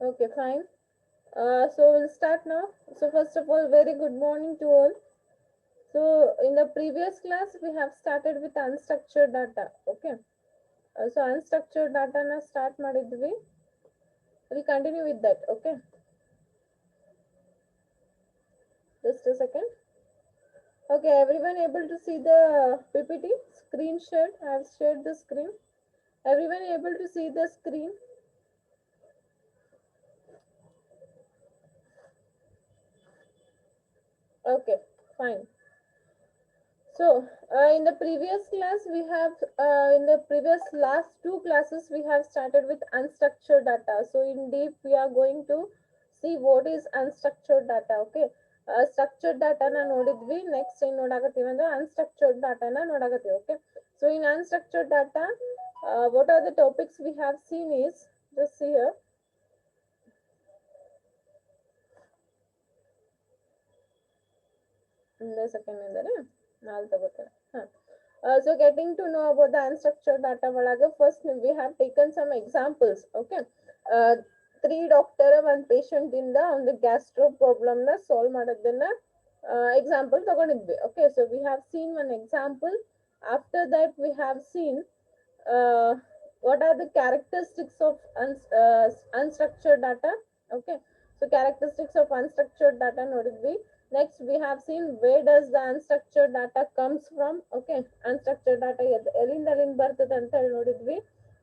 Okay, fine. So we'll start now. So first of all, very good morning to all. So in the previous class, we have started with unstructured data. Okay. So unstructured data na start ಮಾಡಿದ್ವಿ. We'll continue with that. Okay. Just a second. Okay, everyone able to see the PPT screen shared? I have shared the screen. Everyone able to see the screen? Okay, fine. So, in the previous class, in the previous last two classes, we have started with unstructured data. So, in deep, we are going to see what is unstructured data. Okay. Structured data na ನೋಡಿದ್ವಿ next ಏನು ನೋಡಾಕತ್ತೀವಿ ಅಂದ್ರೆ unstructured data na ನೋಡಾಕತ್ತೀವಿ. Okay. So, in unstructured data, what are the topics we have seen is, just see here. In the second ಅಂದರೆ ನಾಲ್ ತಗೋತೇನೆ. So getting to know about the unstructured data ಒಳಗ first we have taken some examples. Okay. uh, 3 doctor 1 patient ಇಂದ ಒಂದು gastro problem ನ solve ಮಾಡೋದನ್ನ example ತಗೊಂಡಿದ್ವಿ. Okay, so we have seen one example. After that we have seen uh, what are the characteristics of unstructured data. Okay, so characteristics of unstructured data ನೋಡಿದ್ವಿ. Next we have seen where does the unstructured data comes from. Okay, unstructured data ಎಲ್ಲಿಂದ ಬರ್ತದೆ ಅಂತ ಹೇಳಿ ನೋಡಿದ್ವಿ.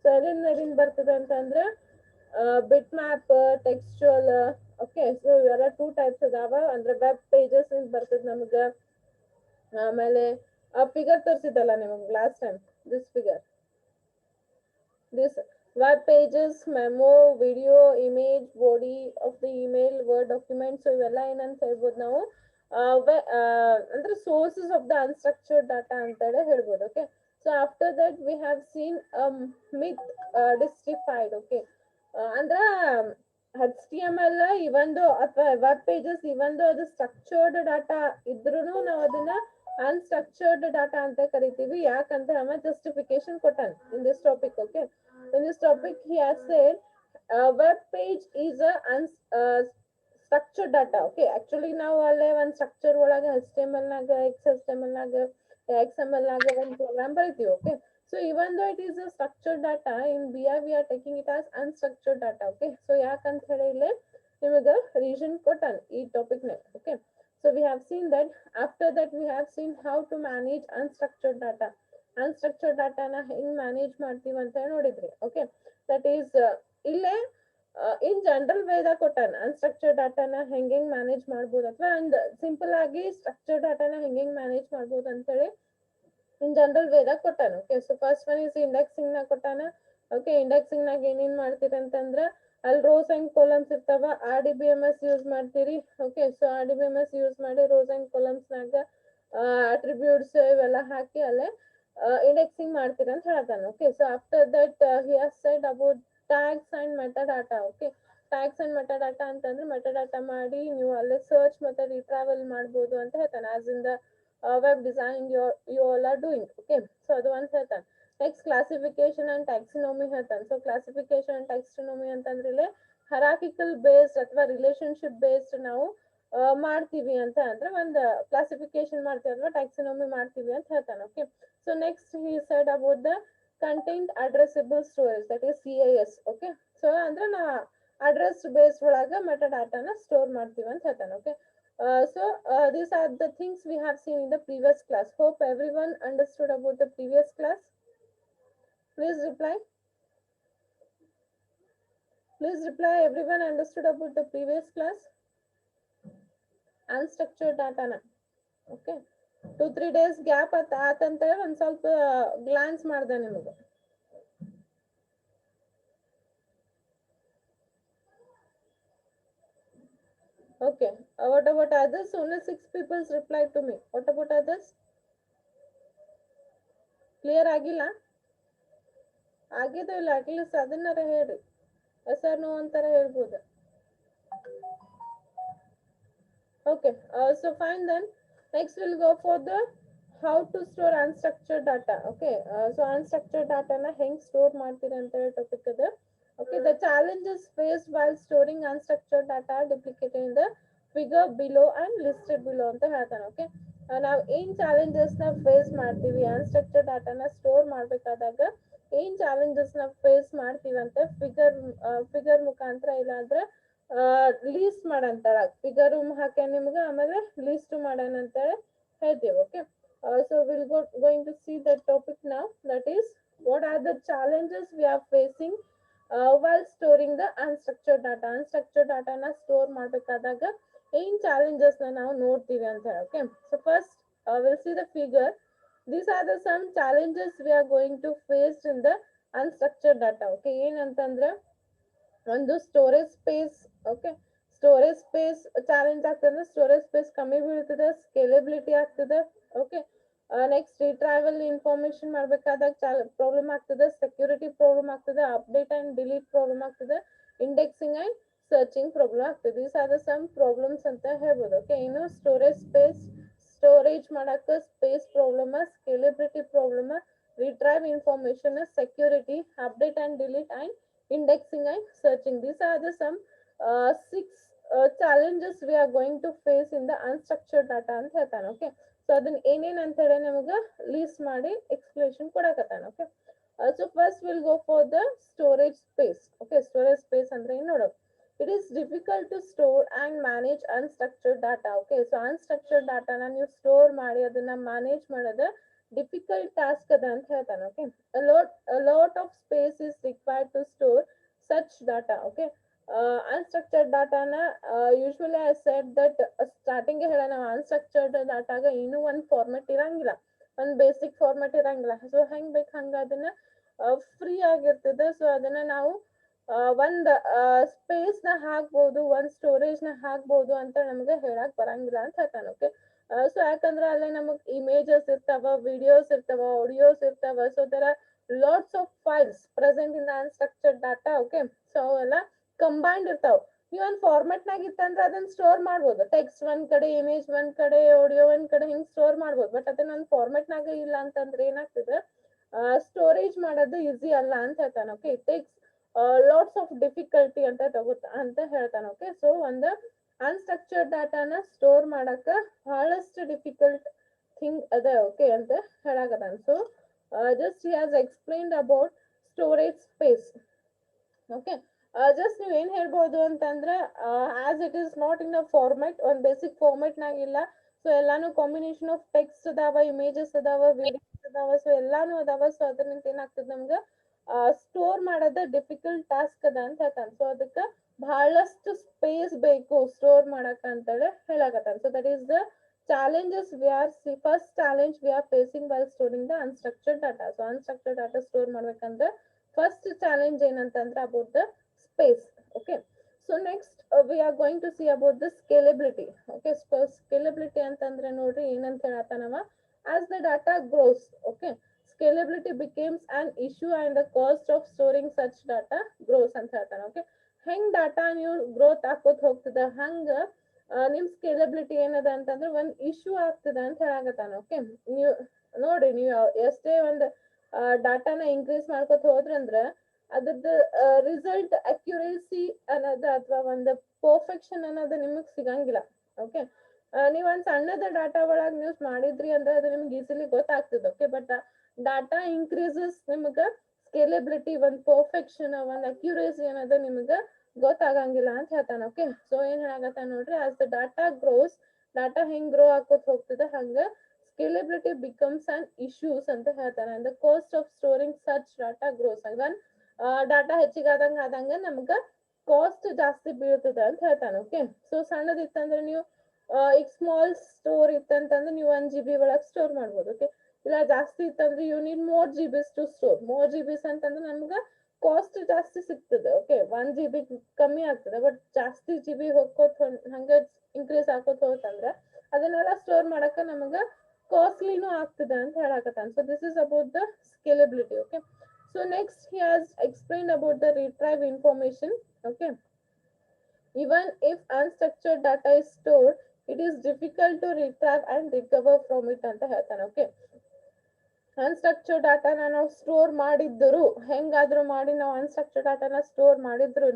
So ಎಲ್ಲಿಂದ ಬರ್ತದೆ ಅಂತಂದ್ರೆ ಬಿಟ್ map, textual. Okay, so ಇವೆಲ್ಲ ಟೂ ಟೈಪ್ಸ್ ಅದಾವ. ಅಂದ್ರೆ ವೆಬ್ ಪೇಜಸ್ ಬರ್ತದೆ ನಮ್ಗ. ಆಮೇಲೆ ಫಿಗರ್ ತೋರಿಸಿದ್ದಲ್ಲ ನಿಮಗೆ last time, this figure, this web pages, memo, video, image, body of the email, word document. So ಇವೆಲ್ಲ ಏನಂತ ಹೇಳ್ಬೋದು ನಾವು ಅಂದ್ರೆ sources of the unstructured data ಅಂತೇಳಿ ಹೇಳ್ಬೋದು. Okay, so after that we have seen myth demystified. Okay, ಅಂದ್ರ HTML ಇವಂದು ಅಥವಾ ವೆಬ್ ಪೇಜಸ್ ಇವಂದು ಅದು ಸ್ಟ್ರಕ್ಚರ್ಡ್ ಡಾಟಾ ಇದ್ರೂ ನಾವು ಅದನ್ನ ಅನ್ಸ್ಟ್ರಕ್ಚರ್ಡ್ ಡಾಟಾ ಅಂತ ಕರಿತೀವಿ. ಯಾಕಂತ ನಮ್ಮ ಜಸ್ಟಿಫಿಕೇಶನ್ ಕೊಟ್ಟಾನ in this topic. Okay, in this topic he has said web page is a structured data. Okay, actually ನಾವು ಅಲ್ಲೇ ಒಂದು ಸ್ಟ್ರಕ್ಚರ್ ಒಳಗ HTML ನಾಗ XHTML ನಾಗ XML ನಾಗ ಒಂದು ಪ್ರೋಗ್ರಾಮ್ ಬರಿತೀವಿ. Okay, so even though it is a structured data, in BI we are taking it as unstructured data. Okay, so ಯಾಕಂತ ಹೇಳಿ ಇಲ್ಲಿ ನಿಮಗೆ ರೀಸನ್ ಕೊಟ್ಟಾನ ಈ ಟಾಪಿಕ್ ನ. Okay, so we have seen that. After that we have seen how to manage unstructured data. Unstructured ಡಾಟಾನ ಹೆಂಗ್ manage ಮಾಡ್ತೀವಿ ಅಂತ ನೋಡಿದ್ರಿ. ಓಕೆ, ದಟ್ ಈಸ್ ಇಲ್ಲೇ ಇನ್ ಜನರಲ್ ವೇದಾಗ ಕೊಟ್ಟಾನ ಅನ್ಸ್ಟ್ರಕ್ಚರ್ಡ್ ಡಾಟಾನ ಹೆಂಗ್ ಮ್ಯಾನೇಜ್ ಮಾಡ್ಬೋದು, ಅಥವಾ ಒಂದು ಸಿಂಪಲ್ ಆಗಿ ಸ್ಟ್ರಕ್ಚರ್ಡ್ ಡಾಟಾನ ಹೆಂಗ್ ಮ್ಯಾನೇಜ್ ಮಾಡ್ಬೋದು ಅಂತೇಳಿ ಇನ್ ಜನರಲ್ ವೇದಾಗ ಕೊಟ್ಟಾನ. Okay, so first one is indexing ನ ಕೊಟ್ಟಾನ. ಓಕೆ, ಇಂಡೆಕ್ಸಿಂಗ್ ನಾಗ ಏನೇನ್ ಮಾಡ್ತೀರಿ ಅಂತಂದ್ರ ಅಲ್ಲಿ ರೋಸ್ ಅಂಡ್ ಕಾಲಮ್ಸ್ ಇರ್ತಾವ. RDBMS ಯೂಸ್ ಮಾಡ್ತೀರಿ. ಓಕೆ, ಸೊ RDBMS ಯೂಸ್ ಮಾಡಿ ರೋಸ್ ಅಂಡ್ ಕಾಲಮ್ಸ್ ನಾಗ ಅಟ್ರಿಬ್ಯೂಟ್ಸ್ ಇವೆಲ್ಲ ಹಾಕಿ ಅಲ್ಲೇ indexing ಮಾಡ್ತೀರಾ ಅಂತ ಹೇಳ್ತಾನೆ. Okay, so after that he has said about tags and metadata. Okay, tags and metadata ಅಂತಂದ್ರೆ ಮೆಟಾಡಾಟಾ ಮಾಡಿ ನೀವು ಅಲ್ಲೇ ಸರ್ಚ್ ಮತ್ತೆ ರಿಟ್ರಾವೆಲ್ ಮಾಡ್ಬೋದು ಅಂತ ಹೇಳ್ತಾನೆ. As in the web design you all are doing. Okay, so ಅದು ಅಂತ ಹೇಳ್ತಾನೆ. ನೆಕ್ಸ್ಟ್ ಕ್ಲಾಸಿಫಿಕೇಶನ್ ಅಂಡ್ ಟ್ಯಾಕ್ಸಿನೋಮಿ ಹೇಳ್ತಾನೆ. ಸೊ ಕ್ಲಾಸಿಫಿಕೇಶನ್ ಅಂಡ್ ಟ್ಯಾಕ್ಸಿನೋಮಿ ಅಂತಂದ್ರೆ ಇಲ್ಲಿ ಹರಾಕಿಕಲ್ ಬೇಸ್ಡ್ ಅಥವಾ ರಿಲೇಶನ್ಶಿಪ್ ಬೇಸ್ಡ್ ನಾವು ಮಾಡ್ತೀವಿ ಅಂತ ಅಂದ್ರೆ ಒಂದು ಕ್ಲಾಸಿಫಿಕೇಶನ್ ಮಾಡ್ತೀವಿ ಅಥವಾ ಟ್ಯಾಕ್ಸಿನೋಮಿ ಮಾಡ್ತೀವಿ ಅಂತ ಹೇಳ್ತಾನೆ. Okay, so next he said about the content addressable storage, that is CAS. okay, so ಅಂದ್ರೆ ನಾ ಅಡ್ರೆಸ್ ಬೇಸ್ ಒಳಗ ಮೆಟಾಡಾಟಾನ ಸ್ಟೋರ್ ಮಾಡ್ತೀವಿ ಅಂತ ಹೇಳ್ತಾನೆ. Okay, so these are the things we have seen in the previous class. Hope everyone understood about the previous class. Please reply. Please reply, everyone understood about the previous class. Unstructured data na. Okay, 2-3 days gap ಆತಂತ ಒಂದ್ ಸ್ವಲ್ಪ glance ಮಾಡ್ದೆ ನಿಮಗೆ. Okay, what about others? Only 6 people replied to me. What about others? Clear ಆಗಿಲ್ಲ? ಆಗಿದೋ ಇಲ್ಲ, at least ಅದನ್ನಾರ ಹೇಳ್ರಿ. S or no ಅಂತಾರ ಹೇಳ್ಬೋದು. Okay, so fine then. Next we'll go for the how to store unstructured data. Okay, so unstructured data na ಹೆಂಗ್ store ಮಾಡ್ತೀರಾ ಅಂತ ಹೇಳಿ topic ಅದ. Okay, the challenges faced while storing unstructured data are duplicated in the figure below and listed below ಅಂತ ಹೇಳ್ತಾನೆ. Okay, ನಾವು ಏನ್ challenges ನ ಫೇಸ್ ಮಾಡ್ತೀವಿ ಅನ್ಸ್ಟ್ರಕ್ಚರ್ಡ್ ಡಾಟಾನ ಸ್ಟೋರ್ ಮಾಡ್ಬೇಕಾದಾಗ ಏನ್ ಚಾಲೆಂಜಸ್ ನ ಫೇಸ್ ಮಾಡ್ತೀವಿ ಅಂತ ಫಿಗರ್ ಮುಖಾಂತರ ಇಲ್ಲಾಂದ್ರೆ ಲೀಸ್ಟ್ ಮಾಡಂತಾಳ ಫಿಗರ್ ಹಾಕ್ಯ ನಿಮ್ಗೆ ಆಮೇಲೆ ಲೀಸ್ಟ್ ಮಾಡೋಣ ಅಂತೇಳಿ ಹೇಳ್ತೀವಿ. Okay, so we'll going to see the topic now, that is what are the challenges we are facing while storing the unstructured data. Unstructured data na store ಮಾಡಬೇಕಾದಾಗ ಏನ್ challenges ನ ನಾವು ನೋಡ್ತೀವಿ ಅಂತ ಹೇಳಿ. Okay, so first we'll see the figure. These are the some challenges we are going to face in the unstructured data. Okay, ಏನಂತಂದ್ರೆ ಒಂದು storage space. Okay, storage space challenge ಆಗ್ತದೆ, ಸ್ಟೋರೇಜ್ ಸ್ಪೇಸ್ ಕಮ್ಮಿ ಬೀಳ್ತದೆ, ಸ್ಕೇಲೆಬಿಲಿಟಿ ಆಗ್ತದೆ. Okay, next retrieval information ಮಾಡ್ಬೇಕಾದಾಗ problem ಆಗ್ತದೆ, security problem ಆಗ್ತದೆ, update and delete problem ಆಗ್ತದೆ, ಇಂಡೆಕ್ಸಿಂಗ್ ಅಂಡ್ ಸರ್ಚಿಂಗ್ ಪ್ರಾಬ್ಲಮ್ ಆಗ್ತದೆ. These are the some problems ಅಂತ ಹೇಳ್ಬೋದು. ಓಕೆ, ಇನ್ನು ಸ್ಟೋರೇಜ್ ಮಾಡಕ್ಕೆ space problem, scalability problem, retrieve information, security, update and delete, and indexing and searching. These are the some six challenges we are going to face in the unstructured data ಅಂತ ಹೇಳ್ತಾನೆ. Okay, so ಅದನ್ನ ಏನೇನ್ ಅಂತ ಹೇಳಿ ನಮಗ list ಮಾಡಿ explanation ಕೊಡಕತ್ತಾನ. Okay, so first will go for the storage space. Okay, storage space ಅಂದ್ರೆ ಏನ್ ನೋಡು, it is difficult to store and manage unstructured data. Okay, so unstructured ಡಾಟಾನ ನೀವು ಸ್ಟೋರ್ ಮಾಡಿ ಅದನ್ನ ಮ್ಯಾನೇಜ್ ಮಾಡೋದು ಡಿಫಿಕಲ್ಟ್ ಟಾಸ್ಕ್ ಅದ ಅಂತ ಹೇಳ್ತಾನೆ. Okay, a lot of space is required to store such data. Okay, unstructured data na usually I said that starting ಹೇಳ ನಾವು ಅನ್ಸ್ಟ್ರಕ್ಚರ್ಡ್ ಡಾಟಾಗ ಇನ್ನೂ ಒಂದು ಫಾರ್ಮೆಟ್ ಇರಂಗಿಲ್ಲ, ಒಂದು ಬೇಸಿಕ್ ಫಾರ್ಮೆಟ್ ಇರಂಗಿಲ್ಲ. ಸೊ ಹೆಂಗ್ ಬೇಕು ಹಂಗ ಅದನ್ನ ಫ್ರೀ ಆಗಿರ್ತದೆ. ಸೊ ಅದನ್ನ ನಾವು ಒಂದ್ ಸ್ಪೇಸ್ ನ ಹಾಕ್ಬಹುದು, ಒಂದ್ ಸ್ಟೋರೇಜ್ ನ ಹಾಕ್ಬಹುದು ಅಂತ ನಮ್ಗೆ ಹೇಳಕ್ ಬರಂಗಿಲ್ಲ ಅಂತ ಹೇಳ್ತಾನೆ. ಓಕೆ, ಸೊ ಯಾಕಂದ್ರೆ ಅಲ್ಲೇ ನಮಗ್ ಇಮೇಜಸ್ ಇರ್ತಾವ, ವಿಡಿಯೋಸ್ ಇರ್ತಾವ, ಆಡಿಯೋಸ್ ಇರ್ತಾವ. So there are lots of files present in unstructured data. Okay, so ಅವೆಲ್ಲ ಕಂಬೈನ್ಡ್ ಇರ್ತಾವ. ನೀವು ಒಂದ್ ಫಾರ್ಮೆಟ್ ನಾಗ ಇತ್ತಂದ್ರೆ ಅದನ್ನ ಸ್ಟೋರ್ ಮಾಡ್ಬೋದು, ಟೆಕ್ಸ್ಟ್ ಒಂದ್ ಕಡೆ, ಇಮೇಜ್ ಒಂದ್ ಕಡೆ, ಆಡಿಯೋ ಒಂದ್ ಕಡೆ, ಹಿಂಗ್ ಸ್ಟೋರ್ ಮಾಡ್ಬೋದು. ಬಟ್ ಅದನ್ನ ಒಂದ್ ಫಾರ್ಮೆಟ್ ನಾಗ ಇಲ್ಲ ಅಂತಂದ್ರೆ ಏನಾಗ್ತದೆ, ಸ್ಟೋರೇಜ್ ಮಾಡೋದು ಈಸಿ ಅಲ್ಲ ಅಂತ ಹೇಳ್ತಾನೆ. Okay, it takes lots of difficulty ಅಂತ ಹೇಳ್ತಾನೆ. ಓಕೆ, ಸೊ ಒಂದು ಅನ್ಸ್ಟ್ರಕ್ಚರ್ಡ್ ಡಾಟಾನ ಸ್ಟೋರ್ ಮಾಡಕ ಬಹಳಷ್ಟು ಡಿಫಿಕಲ್ಟ್ ಥಿಂಗ್ ಅದ. ಓಕೆ ಅಂತ ಹೇಳಕತ್ತಾನ. So just he has explained about storage space. Okay, just ನೀವ್ ಏನ್ ಹೇಳ್ಬೋದು ಅಂತಂದ್ರೆ as it is not in a format, ಒಂದ್ ಬೇಸಿಕ್ ಫಾರ್ಮೆಟ್ ನಾಗ ಇಲ್ಲ. ಸೊ ಎಲ್ಲಾನು ಕಾಂಬಿನೇಷನ್ ಆಫ್ ಟೆಕ್ಸ್ಟ್ ಅದಾವ, ಇಮೇಜಸ್ ಅದಾವ, ವಿಡಿಯೋಸ್ ಅದಾವ, ಸೊ ಎಲ್ಲಾನು ಅದಾವ. ಸೊ ಅದರಿಂದ ಏನಾಗ್ತದೆ ನಮ್ಗ ಸ್ಟೋರ್ ಮಾಡೋದ ಡಿಫಿಕಲ್ಟ್ ಟಾಸ್ಕ್ ಅದ ಅಂತ ಹೇಳ್ತಾನೆ. ಸೊ ಅದಕ್ಕೆ ಬಹಳಷ್ಟು ಸ್ಪೇಸ್ ಬೇಕು ಸ್ಟೋರ್ ಮಾಡಕ್ ಅಂತೇಳಿ ಹೇಳಕತ್ತಾನ. So that is the challenges we are first challenge we are facing while storing the unstructured data. So unstructured data store ಮಾಡ್ಬೇಕಂದ್ರೆ first challenge ಏನಂತಂದ್ರೆ about the space. Okay, so next we are going to see about the scalability. Okay, so scalability ಅಂತಂದ್ರೆ ನೋಡ್ರಿ ಏನಂತ ಹೇಳತ್ತಾನವ, as the data grows. Okay, scalability becomes an issue and the cost of storing such data grows ಅಂತ ಹೇಳ್ತಾನೆ. Okay, ಹೆಂಗ್ data ನೀವು growth ಹಾಕೋತ್ ಹೋಗ್ತದ ಹಂಗ ನಿಮ್ ಸ್ಕೇಲಬಿಲಿಟಿ ಏನದ ಅಂತಂದ್ರೆ ಒಂದ್ ಇಶ್ಯೂ ಆಗ್ತದ ಅಂತ ಹೇಳಾಕತ್ತಾನ. ಓಕೆ, ನೀವು ನೋಡ್ರಿ, ನೀವು ಎಷ್ಟೇ ಒಂದ್ ಡಾಟಾನ ಇನ್ಕ್ರೀಸ್ ಮಾಡ್ಕೊತ ಹೋದ್ರಂದ್ರ ಅದ್ರದ್ದು ರಿಸಲ್ಟ್ ಅಕ್ಯುರೇಸಿ ಅನ್ನೋದು ಅಥವಾ ಒಂದು ಪರ್ಫೆಕ್ಷನ್ ಅನ್ನೋದು ನಿಮಗ್ ಸಿಗಂಗಿಲ್ಲ. ಓಕೆ, ನೀವ್ ಒಂದ್ ಸಣ್ಣದ ಡಾಟಾ ಒಳಗ್ ನ್ಯೂಸ್ ಮಾಡಿದ್ರಿ ಅಂದ್ರೆ ಅದು ನಿಮ್ಗೆ ಈಸಿಲಿ ಗೊತ್ತಾಗ್ತದೆ. ಓಕೆ, ಬಟ್ ಡಾಟಾ ಇನ್ಕ್ರೀಸಸ್ ನಿಮ್ಗ ಸ್ಕೇಲೆಬಿಲಿಟಿ, ಒಂದ್ ಪರ್ಫೆಕ್ಷನ್, ಒಂದ್ ಅಕ್ಯುರೇಸಿ ಅನ್ನೋದು ನಿಮ್ಗ ಗೊತ್ತಾಗಂಗಿಲ್ಲ ಅಂತ ಹೇಳ್ತಾನ. ಓಕೆ, ಸೊ ಏನ್ ಹೇಳಾಕತ್ತಾನ ನೋಡ್ರಿ, as the data grows, data ಹೆಂಗ್ ಗ್ರೋ ಆಕೋತ್ ಹೋಗ್ತದೆ ಹಂಗ ಸ್ಕೇಲೆಬಿಲಿಟಿ ಬಿಕಮ್ಸ್ ಅನ್ ಇಶ್ಯೂಸ್ ಅಂತ ಹೇಳ್ತಾನೆ. And the cost of storing such data grows. Even data ಹೆಚ್ಚಿಗಾದಂಗ ನಮ್ಗ ಕಾಸ್ಟ್ ಜಾಸ್ತಿ ಬೀಳ್ತದ ಅಂತ ಹೇಳ್ತಾನೆ. ಓಕೆ, ಸೊ ಸಣ್ಣದಿತ್ತಂದ್ರೆ ನೀವು ಈಗ ಸ್ಮಾಲ್ ಸ್ಟೋರ್ ಇತ್ತಂತಂದ್ರೆ ನೀವು 1 GB ಒಳಗ್ ಸ್ಟೋರ್ ಮಾಡ್ಬೋದು. ಓಕೆ, ಇಲ್ಲ ಜಾಸ್ತಿ ಇತ್ತಂದ್ರೆ you need more GBs to store. More GBs ಅಂತಂದ್ರೆ ನಮ್ಗ ಕಾಸ್ಟ್ ಜಾಸ್ತಿ ಸಿಗ್ತದೆ. ಓಕೆ, 1 GB ಕಮ್ಮಿ ಆಗ್ತದೆ, ಬಟ್ ಜಾಸ್ತಿ GB ಹೋಗ್ಕೋತ ಹಂಗ ಇನ್ಕ್ರೀಸ್ ಆಕೋತ ಹೋತಂದ್ರ ಅದನ್ನೆಲ್ಲ ಸ್ಟೋರ್ ಮಾಡಕ ನಮಗ ಕಾಸ್ಟ್ಲಿನೂ ಆಗ್ತದೆ ಅಂತ ಹೇಳಕತ್ತಾನ. So this is about the scalability. Okay, so next he has explained about the retrieve information. Okay, even if unstructured data is stored, it is difficult to retrieve and recover from it ಅಂತ ಹೇಳ್ತಾನೆ. Okay, unstructured ಡಾಟಾನ ನಾವು store ಮಾಡಿದ್ರು ಹೆಂಗಾದ್ರೂ ಮಾಡಿ ನಾವು unstructured ಡಾಟಾನ store ಮಾಡಿದ್ರು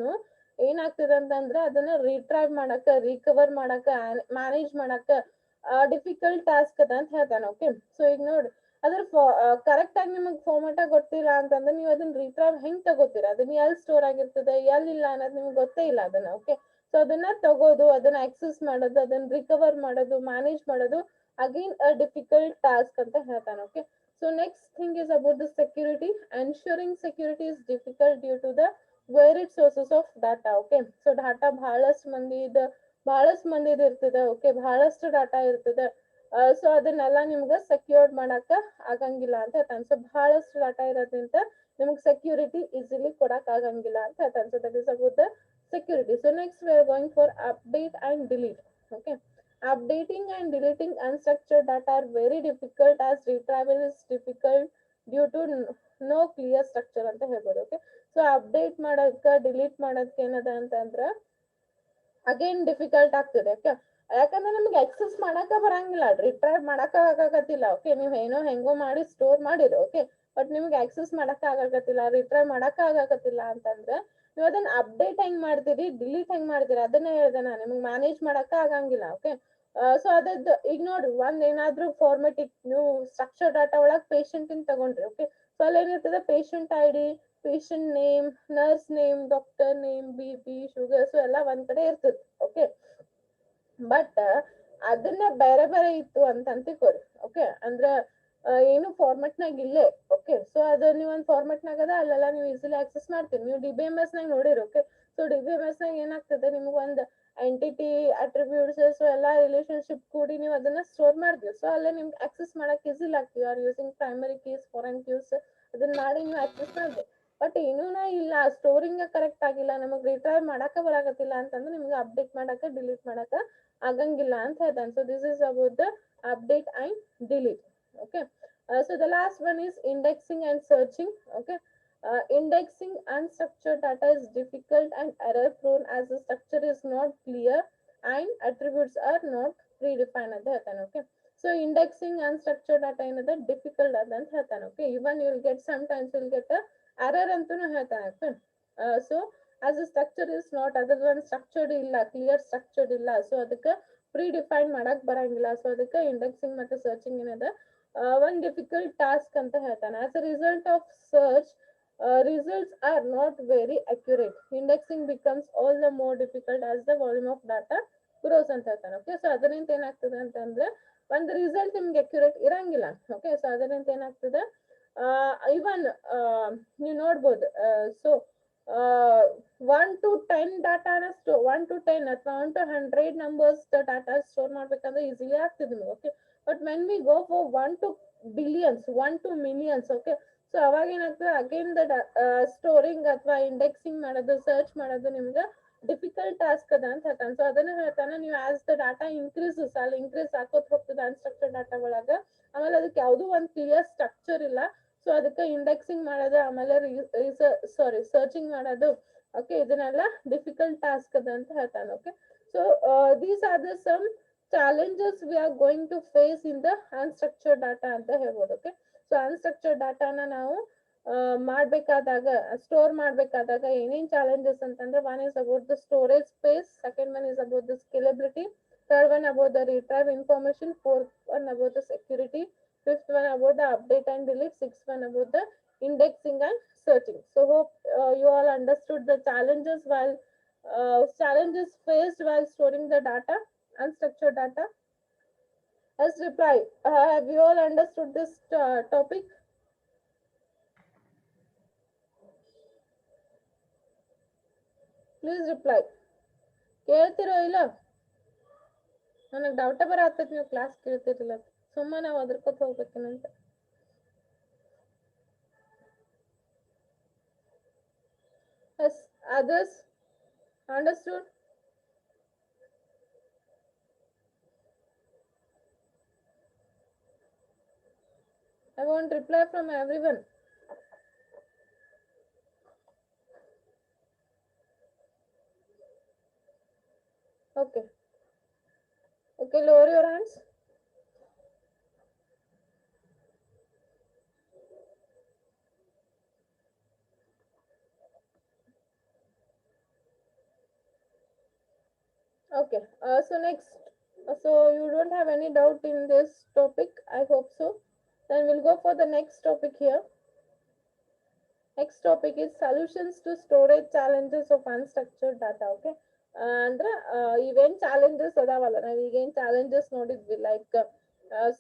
ಏನಾಗ್ತದೆ ಅಂತಂದ್ರೆ ಅದನ್ನ ರಿಟ್ರೈವ್ ಮಾಡಕ ರಿಕವರ್ ಮಾಡಕ ಮ್ಯಾನೇಜ್ ಮಾಡಕ ಡಿಫಿಕಲ್ಟ್ ಟಾಸ್ಕ್ ಅದ ಅಂತ ಹೇಳ್ತಾನೆ. ಓಕೆ, ಸೊ ಈಗ ನೋಡಿ ಅದ್ರ ಕರೆಕ್ಟ್ ಆಗಿ ನಿಮಗೆ ಫಾರ್ಮೆಟ ಗೊತ್ತಿಲ್ಲ ಅಂತಂದ್ರೆ ನೀವು ಅದನ್ನ ರಿಟ್ರೈವ್ ಹೆಂಗ್ ತಗೋತೀರಾ, ಅದನ್ನ ಎಲ್ಲಿ ಸ್ಟೋರ್ ಆಗಿರ್ತದೆ ಎಲ್ಲಿಲ್ಲ ಅನ್ನೋದು ನಿಮ್ಗೆ ಗೊತ್ತೇ ಇಲ್ಲ ಅದನ್ನ. ಓಕೆ, ಸೊ ಅದನ್ನ ತಗೋದು, ಅದನ್ನ ಆಕ್ಸೆಸ್ ಮಾಡೋದು, ಅದನ್ನ ರಿಕವರ್ ಮಾಡೋದು, ಮ್ಯಾನೇಜ್ ಮಾಡೋದು ಅಗೇನ್ ಅ ಡಿಫಿಕಲ್ಟ್ ಟಾಸ್ಕ್ ಅಂತ ಹೇಳ್ತಾನೆ. Okay, so next thing is about the security. Ensuring security is difficult due to the varied sources of data. Okay, so data ಬಹಳಷ್ಟು ಮಂದಿದ ಇರ್ತದೆ. ಓಕೆ, ಬಹಳಷ್ಟು ಡಾಟಾ ಇರ್ತದೆ. ಸೊ ಅದನ್ನೆಲ್ಲ ನಿಮ್ಗೆ ಸೆಕ್ಯೂರ್ಡ್ ಮಾಡಕ ಆಗಂಗಿಲ್ಲ ಅಂತ ಹೇಳ್ತಾನೆ. ಸೊ ಬಹಳಷ್ಟು ಡಾಟಾ ಇರೋದ್ರಿಂದ ನಿಮ್ಗೆ ಸೆಕ್ಯೂರಿಟಿ ಈಸಿಲಿ ಕೊಡಕ್ ಆಗಂಗಿಲ್ಲ ಅಂತ ಹೇಳ್ತಾನೆ. So that is about the security. So next we are going for update and delete. Okay, updating and deleting unstructured data are very difficult as retrieval is difficult due to no clear structure ಅಂತ ಹೇಳ್ಬೋದು. Okay, so update ಮಾಡೋದಕ್ಕೆ delete ಮಾಡೋದಕ್ಕೆ ಏನದ ಅಂತಂದ್ರ again difficult ಆಗ್ತದೆ. Okay, ಯಾಕಂದ್ರೆ ನಮ್ಗೆ access ಮಾಡಕ ಬರಂಗಿಲ್ಲ, ರಿಟ್ರೈವ್ ಮಾಡಕ ಆಗಕತ್ತಿಲ್ಲ. ಓಕೆ, ನೀವು ಏನೋ ಹೆಂಗೋ ಮಾಡಿ ಸ್ಟೋರ್ ಮಾಡಿರೋ. ಓಕೆ, ಬಟ್ ನಿಮ್ಗೆ ಆಕ್ಸೆಸ್ ಮಾಡಕ ಆಗಕತ್ತಿಲ್ಲ, ರಿಟ್ರೈವ್ ಮಾಡಕ ಆಗಕತ್ತಿಲ್ಲ ಅಂತಂದ್ರೆ ನೀವು ಅದನ್ನ ಅಪ್ಡೇಟ್ ಹೆಂಗ್ ಮಾಡ್ತೀರಿ, ಡಿಲೀಟ್ ಹೆಂಗ್ ಮಾಡ್ತೀರಿ ಅದನ್ನ ಹೇಳ್ದೆ ನಾನು, ನಿಮ್ಗೆ ಮ್ಯಾನೇಜ್ ಮಾಡಕ ಆಗಂಗಿಲ್ಲ. ಓಕೆ, ಸೊ ಅದದ್ದು ಈಗ ನೋಡ್ರಿ, ಒಂದ್ ಏನಾದ್ರೂ ಫಾರ್ಮೆಟಿಕ್ ನೀವು ಸ್ಟ್ರಕ್ಚರ್ ಡಾಟಾ ಒಳಗ್ ಪೇಷಂಟ್ ಇನ್ ತಗೊಂಡ್ರಿ. ಓಕೆ, ಸೊ ಅಲ್ಲಿ ಏನಿರ್ತದೆ patient ID, patient name, nurse name, doctor name, BP, sugar, so ಎಲ್ಲ ಒಂದ್ ಕಡೆ ಇರ್ತದೆ. ಓಕೆ, ಬಟ್ ಅದನ್ನ ಬೇರೆ ಬೇರೆ ಇತ್ತು ಅಂತ ತಿಳ್ಕೊರಿ. ಓಕೆ, ಅಂದ್ರ ಏನು ಫಾರ್ಮೆಟ್ ನಾಗ ಇಲ್ಲೇ. ಓಕೆ, ಸೊ ಅದು ನೀವು ಒಂದು ಫಾರ್ಮೆಟ್ ನಾಗ ಅದ ಅಲ್ಲೆಲ್ಲ ನೀವು ಈಸಿಲಿ ಆಕ್ಸೆಸ್ ಮಾಡ್ತೀರಿ. ನೀವು DBMS ನಾಗ ನೋಡಿರಿ. ಓಕೆ, ಸೊ DBMS ನಾಗ ಏನಾಗ್ತದೆ, ನಿಮ್ಗೆ ಒಂದು ಎಂಟಿಟಿ ಅಟ್ರಿಬ್ಯೂಟ್ಸ್ ಎಲ್ಲ ರಿಲೇಶನ್ಶಿಪ್ ಕೂಡಿ ನೀವು ಅದನ್ನ ಸ್ಟೋರ್ ಮಾಡ್ತೀವಿ. ಸೊ ಅಲ್ಲೇ ನಿಮ್ಗೆ ಆಕ್ಸೆಸ್ ಮಾಡಕ್ ಈಸಿಲಿ ಆಗ್ತೀವಿ. Are using primary keys, foreign keys ಅದನ್ನ ಮಾಡಿ ನೀವು ಆಕ್ಸೆಸ್ ಮಾಡ್ತೀವಿ. ಬಟ್ ಏನೂನ ಇಲ್ಲ, ಸ್ಟೋರಿಂಗ್ ಕರೆಕ್ಟ್ ಆಗಿಲ್ಲ, ನಮಗ್ ರಿಟ್ರೈವ್ ಮಾಡಕ ಬರಾಕತ್ತಿಲ್ಲ ಅಂತಂದ್ರೆ ನಿಮ್ಗೆ ಅಪ್ಡೇಟ್ ಮಾಡಕ ಡಿಲೀಟ್ ಮಾಡಕ ಆಗಂಗಿಲ್ಲ ಅಂತ ಹೇಳ್ತಾನೆ. So this is about the update and delete. Okay, so the last one is indexing and searching. Okay, indexing unstructured data is difficult and error prone as the structure is not clear and attributes are not predefined ಅಂತ ಹೇಳ್ತಾನೆ. Okay, so indexing unstructured data ಏನದ difficult ಅದ ಅಂತ ಹೇಳ್ತಾನೆ. Okay, even you will get sometimes you will get a error ಅಂತನೂ ಹೇಳ್ತಾನೆ. Okay, so as a structure is not, ಅದರ ಒಂದು ಸ್ಟ್ರಕ್ಚರ್ಡ್ ಇಲ್ಲ, ಕ್ಲಿಯರ್ ಸ್ಟ್ರಕ್ಚರ್ಡ್ ಇಲ್ಲ, ಸೊ ಅದಕ್ಕೆ ಪ್ರೀ ಡಿಫೈನ್ ಮಾಡಕ್ ಬರಂಗಿಲ್ಲ. ಸೊ ಅದಕ್ಕೆ ಇಂಡೆಕ್ಸಿಂಗ್ ಮತ್ತೆ ಸರ್ಚಿಂಗ್ ಏನದ one difficult task ಅಂತ ಹೇಳ್ತಾನೆ. As a result of search, results are not very accurate. Indexing becomes all the more difficult as the volume of data grows ಅಂತ ಹೇಳ್ತಾನೆ. ಓಕೆ, ಸೊ ಅದರಿಂದ ಏನಾಗ್ತದೆ ಅಂತಂದ್ರೆ ಒಂದು ರಿಸಲ್ಟ್ ನಿಮ್ಗೆ ಅಕ್ಯುರೇಟ್ ಇರಂಗಿಲ್ಲ. ಓಕೆ, ಸೊ ಅದರಿಂದ ಏನಾಗ್ತದೆ ಇವನ್ ನೀವು ನೋಡ್ಬೋದು. ಸೊ 1 to 10 ಡಾಟಾನ 1 to 10 ಅಥವಾ 1 to 100 ನಂಬರ್ಸ್ ಡಾಟಾ ಸ್ಟೋರ್ ಮಾಡ್ಬೇಕಂದ್ರೆ ಈಸಿಲಿ ಆಗ್ತದೆ ನಿಮ್ಗೆ. Okay, but when we go for 1 to billions, 1 to millions. Okay, so ಅವಾಗ ಏನಾಗ್ತದೆ ಅಗೇನ್ ದ ಸ್ಟೋರಿಂಗ್ ಅಥವಾ ಇಂಡೆಕ್ಸಿಂಗ್ ಮಾಡೋದು, ಸರ್ಚ್ ಮಾಡೋದು ನಿಮ್ಗೆ ಡಿಫಿಕಲ್ಟ್ ಟಾಸ್ಕ್ ಅದ ಅಂತ ಹೇಳ್ತಾನೆ. ಸೊ ಅದನ್ನ ಹೇಳ್ತಾನೆ, ನೀವು ಆಸ್ ದ ಡಾಟಾ ಇನ್ಕ್ರೀಸಸ್ ಅಲ್ಲಿ ಇನ್ಕ್ರೀಸ್ ಆಕೋತ್ ಹೋಗ್ತದೆ ಅನ್ಸ್ಟ್ರಕ್ಚರ್ ಡಾಟಾ ಒಳಗ. ಆಮೇಲೆ ಅದಕ್ಕೆ ಯಾವುದೂ ಒಂದು ಕ್ಲಿಯರ್ ಸ್ಟ್ರಕ್ಚರ್ ಇಲ್ಲ. ಸೊ ಅದಕ್ಕೆ ಇಂಡೆಕ್ಸಿಂಗ್ ಮಾಡೋದು, ಆಮೇಲೆ ಸರ್ಚಿಂಗ್ ಮಾಡೋದು, ಓಕೆ, ಇದನ್ನೆಲ್ಲ ಡಿಫಿಕಲ್ಟ್ ಟಾಸ್ಕ್ ಅದ ಅಂತ ಹೇಳ್ತಾನೆ. Okay, so these are the some challenges we are going to face in the unstructured data ಅಂತ ಹೇಳ್ಬೋದು. ಓಕೆ, ಸೊ ಅನ್ಸ್ಟ್ರಕ್ಚರ್ಡ್ ಡಾಟಾನ ನಾವು ಮಾಡ್ಬೇಕಾದಾಗ, ಸ್ಟೋರ್ ಮಾಡ್ಬೇಕಾದಾಗ ಏನೇನ್ ಚಾಲೆಂಜಸ್ ಅಂತಂದ್ರೆ, one is about the storage space, second one is about the scalability, third one about the retrieve information, fourth one about the security, fifth one about the update and delete, sixth one about the indexing and searching. So hope you all understood the challenges faced while storing the data, unstructured data. Let's reply. Have you all understood this topic? Please reply. ಕೇಳ್ತಿರೋ ಇಲ್ಲ? ನನಗೆ ಡೌಟ ಬರತ್ತೈತಿ ನೀವು class ಕೇಳ್ತಿರಲಿಲ್ಲ, ಸುಮ್ಮನೆ ನಾವು ಅದ್ರಕೋತ ಹೋಗ್ಬೇಕೇನಂತ. Yes, others understood? I want reply from everyone. Okay. Okay, lower your hands. Okay, so next, so you don't have any doubt in this topic, I hope so. Then we'll go for the next topic here. Next topic is solutions to storage challenges of unstructured data. Okay, ಅಂದ್ರೆ ಇವೇನ್ challenges ಅದಾವಲ್ಲ, ನಾವ್ ಈಗೇನ್ challenges ನೋಡಿದ್ವಿ, like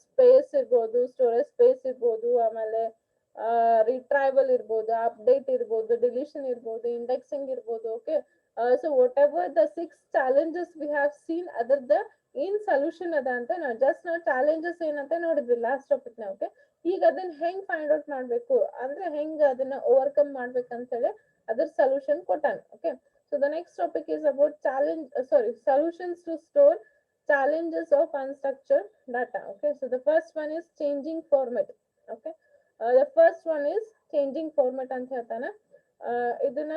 space ಇರ್ಬೋದು, storage space ಇರ್ಬೋದು, ಆಮೇಲೆ ರಿಟ್ರೈವಲ್ ಇರ್ಬೋದು, update ಇರ್ಬೋದು, deletion ಇರ್ಬೋದು, ಇಂಡೆಕ್ಸಿಂಗ್ ಇರ್ಬೋದು. Okay, so whatever the 6 challenges we have seen, ಅದರದ ಏನ್ ಸೊಲ್ಯೂಷನ್ ಅದ ಅಂತ ನಾವು ಜಸ್ಟ್ ನಾವು ಚಾಲೆಂಜಸ್ ಏನಂತ ನೋಡಿದ್ವಿ ಲಾಸ್ಟ್ ಟಾಪಿಕ್ ನ. ಓಕೆ, ಈಗ ಅದನ್ನ ಹೆಂಗ್ ಫೈಂಡ್ ಔಟ್ ಮಾಡ್ಬೇಕು ಅಂದ್ರೆ ಹೆಂಗ್ ಅದನ್ನ ಓವರ್ಕಮ್ ಮಾಡ್ಬೇಕಂತ ಹೇಳಿ ಅದ್ರ ಸೊಲ್ಯೂಷನ್ ಕೊಟ್ಟಾನ. Okay, so the next topic is about solutions to store challenges of unstructured data. Okay, so the first one is changing format. Okay, the first one is changing format ಅಂತ ಹೇಳ್ತಾನೆ. ಇದನ್ನ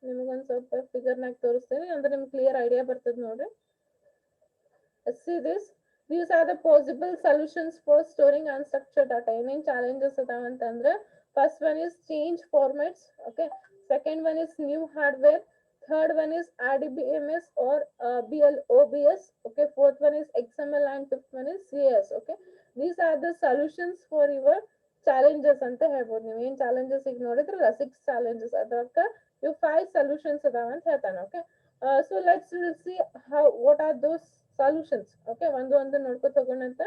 ನಿಮಗೊಂದು ಸ್ವಲ್ಪ figure ನಾಗ ತೋರಿಸ್ತೀನಿ, ಅಂದ್ರೆ ನಿಮ್ಗೆ ಕ್ಲಿಯರ್ ಐಡಿಯಾ ಬರ್ತದೆ ನೋಡ್ರಿ. See this, these are the possible solutions for storing unstructured data. ಏನೇನ್ challenges ಅದಾವ ಅಂತಂದ್ರೆ, first one is change formats. Okay, second one is new hardware, third one is RDBMS or BLOBS. Okay, fourth one is XML, and fifth one is CAS. Okay, these are the solutions for your challenges ಅಂತ ಹೇಳ್ಬೋದು. ನೀವು ಏನ್ challenges ಈಗ ನೋಡಿದ್ರಲ್ಲ 6 challenges, ಅದಕ್ಕ ಇವು 5 solutions ಅದಾವ ಅಂತ ಹೇಳ್ತಾನೆ. Okay, so let's see how what are those solutions. Okay, ಒಂದು ನೋಡ್ಕೊತ ಹೋಗೋಣಂತ.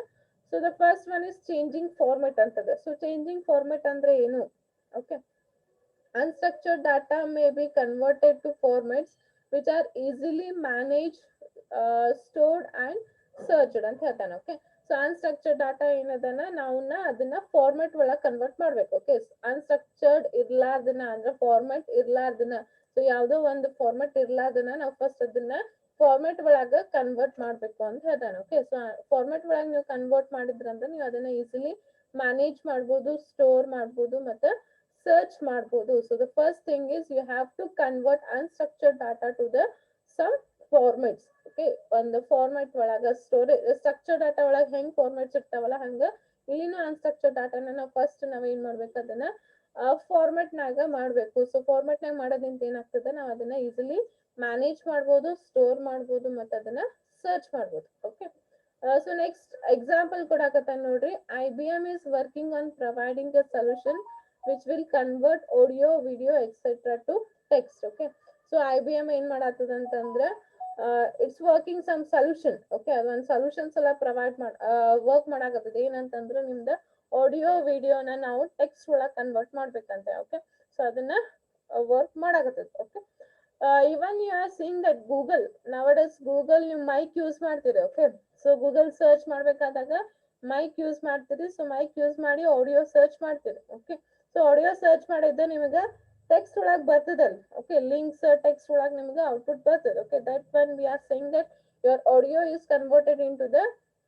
So the first one is changing format ಅಂತದ. ಸೊ ಚೇಂಜಿಂಗ್ ಫಾರ್ಮೆಟ್ ಅಂದ್ರೆ ಏನು? Okay, unstructured data may be converted to formats which are easily managed, stored and searched ಅಂತ ಹೇಳ್ತಾನೆ. Okay, so unstructured data ಏನದನ್ನ ನಾವನ್ನ ಅದನ್ನ format ಒಳಗೆ ಕನ್ವರ್ಟ್ ಮಾಡ್ಬೇಕು. Okay, unstructured ಇರ್ಲಾರ್ದನ್ನ ಅಂದ್ರೆ format ಇರ್ಲಾರ್ದನ್ನ, so ಯಾವ್ದೋ ಒಂದು ಫಾರ್ಮೆಟ್ ಇರ್ಲಾರ್ದನ್ನ ನಾವು ಫಸ್ಟ್ ಅದನ್ನ ಫಾರ್ಮೆಟ್ ಒಳಗ ಕನ್ವರ್ಟ್ ಮಾಡ್ಬೇಕು ಅಂತ ಹೇಳ್ತಾನೆ. ಓಕೆ, ಸೊ ಫಾರ್ಮೆಟ್ ಒಳಗೆ ನೀವು ಕನ್ವರ್ಟ್ ಮಾಡಿದ್ರಂದ್ರೆ ನೀವು ಅದನ್ನ ಈಸಿಲಿ ಮ್ಯಾನೇಜ್ ಮಾಡ್ಬೋದು, ಸ್ಟೋರ್ ಮಾಡ್ಬೋದು, ಮತ್ತೆ ಸರ್ಚ್ ಮಾಡ್ಬೋದು. So the first thing is you have to convert unstructured data to the some formats. Okay, ಒಂದು ಫಾರ್ಮೆಟ್ ಒಳಗ ಸ್ಟೋರೇಜ್ ಸ್ಟ್ರಕ್ಚರ್ ಡಾಟಾ ಒಳಗೆ ಹೆಂಗ್ ಫಾರ್ಮೆಟ್ಸ್ ಇರ್ತಾವಲ್ಲ ಹಂಗ ಇಲ್ಲಿನೂ ಅನ್ಸ್ಟ್ರಕ್ಚರ್ ಡಾಟಾನ ನಾವು ಫಸ್ಟ್ ನಾವ್ ಏನ್ ಮಾಡ್ಬೇಕು, ಅದನ್ನ ಫಾರ್ಮೆಟ್ ನಾಗ ಮಾಡ್ಬೇಕು. ಸೊ ಫಾರ್ಮೆಟ್ ನಾಗ ಮಾಡೋದ್ರಿಂದ ಏನಾಗ್ತದೆ, ನಾವು ಅದನ್ನ ಈಸಿಲಿ ಮ್ಯಾನೇಜ್ ಮಾಡ್ಬೋದು, ಸ್ಟೋರ್ ಮಾಡ್ಬೋದು, ಮತ್ತೆ ಅದನ್ನ ಸರ್ಚ್ ಮಾಡ್ಬೋದು. ಓಕೆ, ಸೊ ನೆಕ್ಸ್ಟ್ ಎಕ್ಸಾಂಪಲ್ ಕೊಡಾಕತ್ತ ನೋಡ್ರಿ. IBM is working on providing a solution which will convert audio, video, etc. to text. Okay, so IBM ಏನ್ ಮಾಡತ್ತದ ಅಂತಂದ್ರ it's working some solution. Okay, ಅದೊಂದು ಸೊಲ್ಯೂಷನ್ಸ್ ಎಲ್ಲ ಪ್ರೊವೈಡ್ ವರ್ಕ್ ಮಾಡಾಕತ್ತದ. ಏನಂತಂದ್ರೆ ನಿಮ್ದ ಆಡಿಯೋ ವಿಡಿಯೋನ ನಾವು ಟೆಕ್ಸ್ಟ್ ಒಳಗೆ ಕನ್ವರ್ಟ್ ಮಾಡ್ಬೇಕಂತೆ. ಓಕೆ, ಸೊ ಅದನ್ನ ವರ್ಕ್ ಮಾಡಾಕತ್ತದ. Okay, even you are seeing that Google, nowadays Google ನೀವು ಮೈಕ್ ಯೂಸ್ ಮಾಡ್ತೀರಿ. ಓಕೆ, ಸೊ ಗೂಗಲ್ ಸರ್ಚ್ ಮಾಡ್ಬೇಕಾದಾಗ ಮೈಕ್ ಯೂಸ್ ಮಾಡ್ತೀರಿ. ಸೊ ಮೈಕ್ ಯೂಸ್ ಮಾಡಿ ಆಡಿಯೋ ಸರ್ಚ್ ಮಾಡ್ತೀರಿ. ಓಕೆ, ಸೊ ಆಡಿಯೋ ಸರ್ಚ್ ಮಾಡಿದ್ದ ನಿಮಗೆ ಟೆಕ್ಸ್ಟ್ ಒಳಗೆ ಬರ್ತದಲ್ಲ. ಓಕೆ, ಲಿಂಕ್ಸ್ ಟೆಕ್ಸ್ಟ್ ಒಳಗೆ ನಿಮ್ಗೆ ಔಟ್ಪುಟ್ ಬರ್ತದೆ. Okay, that one we are saying that your audio is converted into the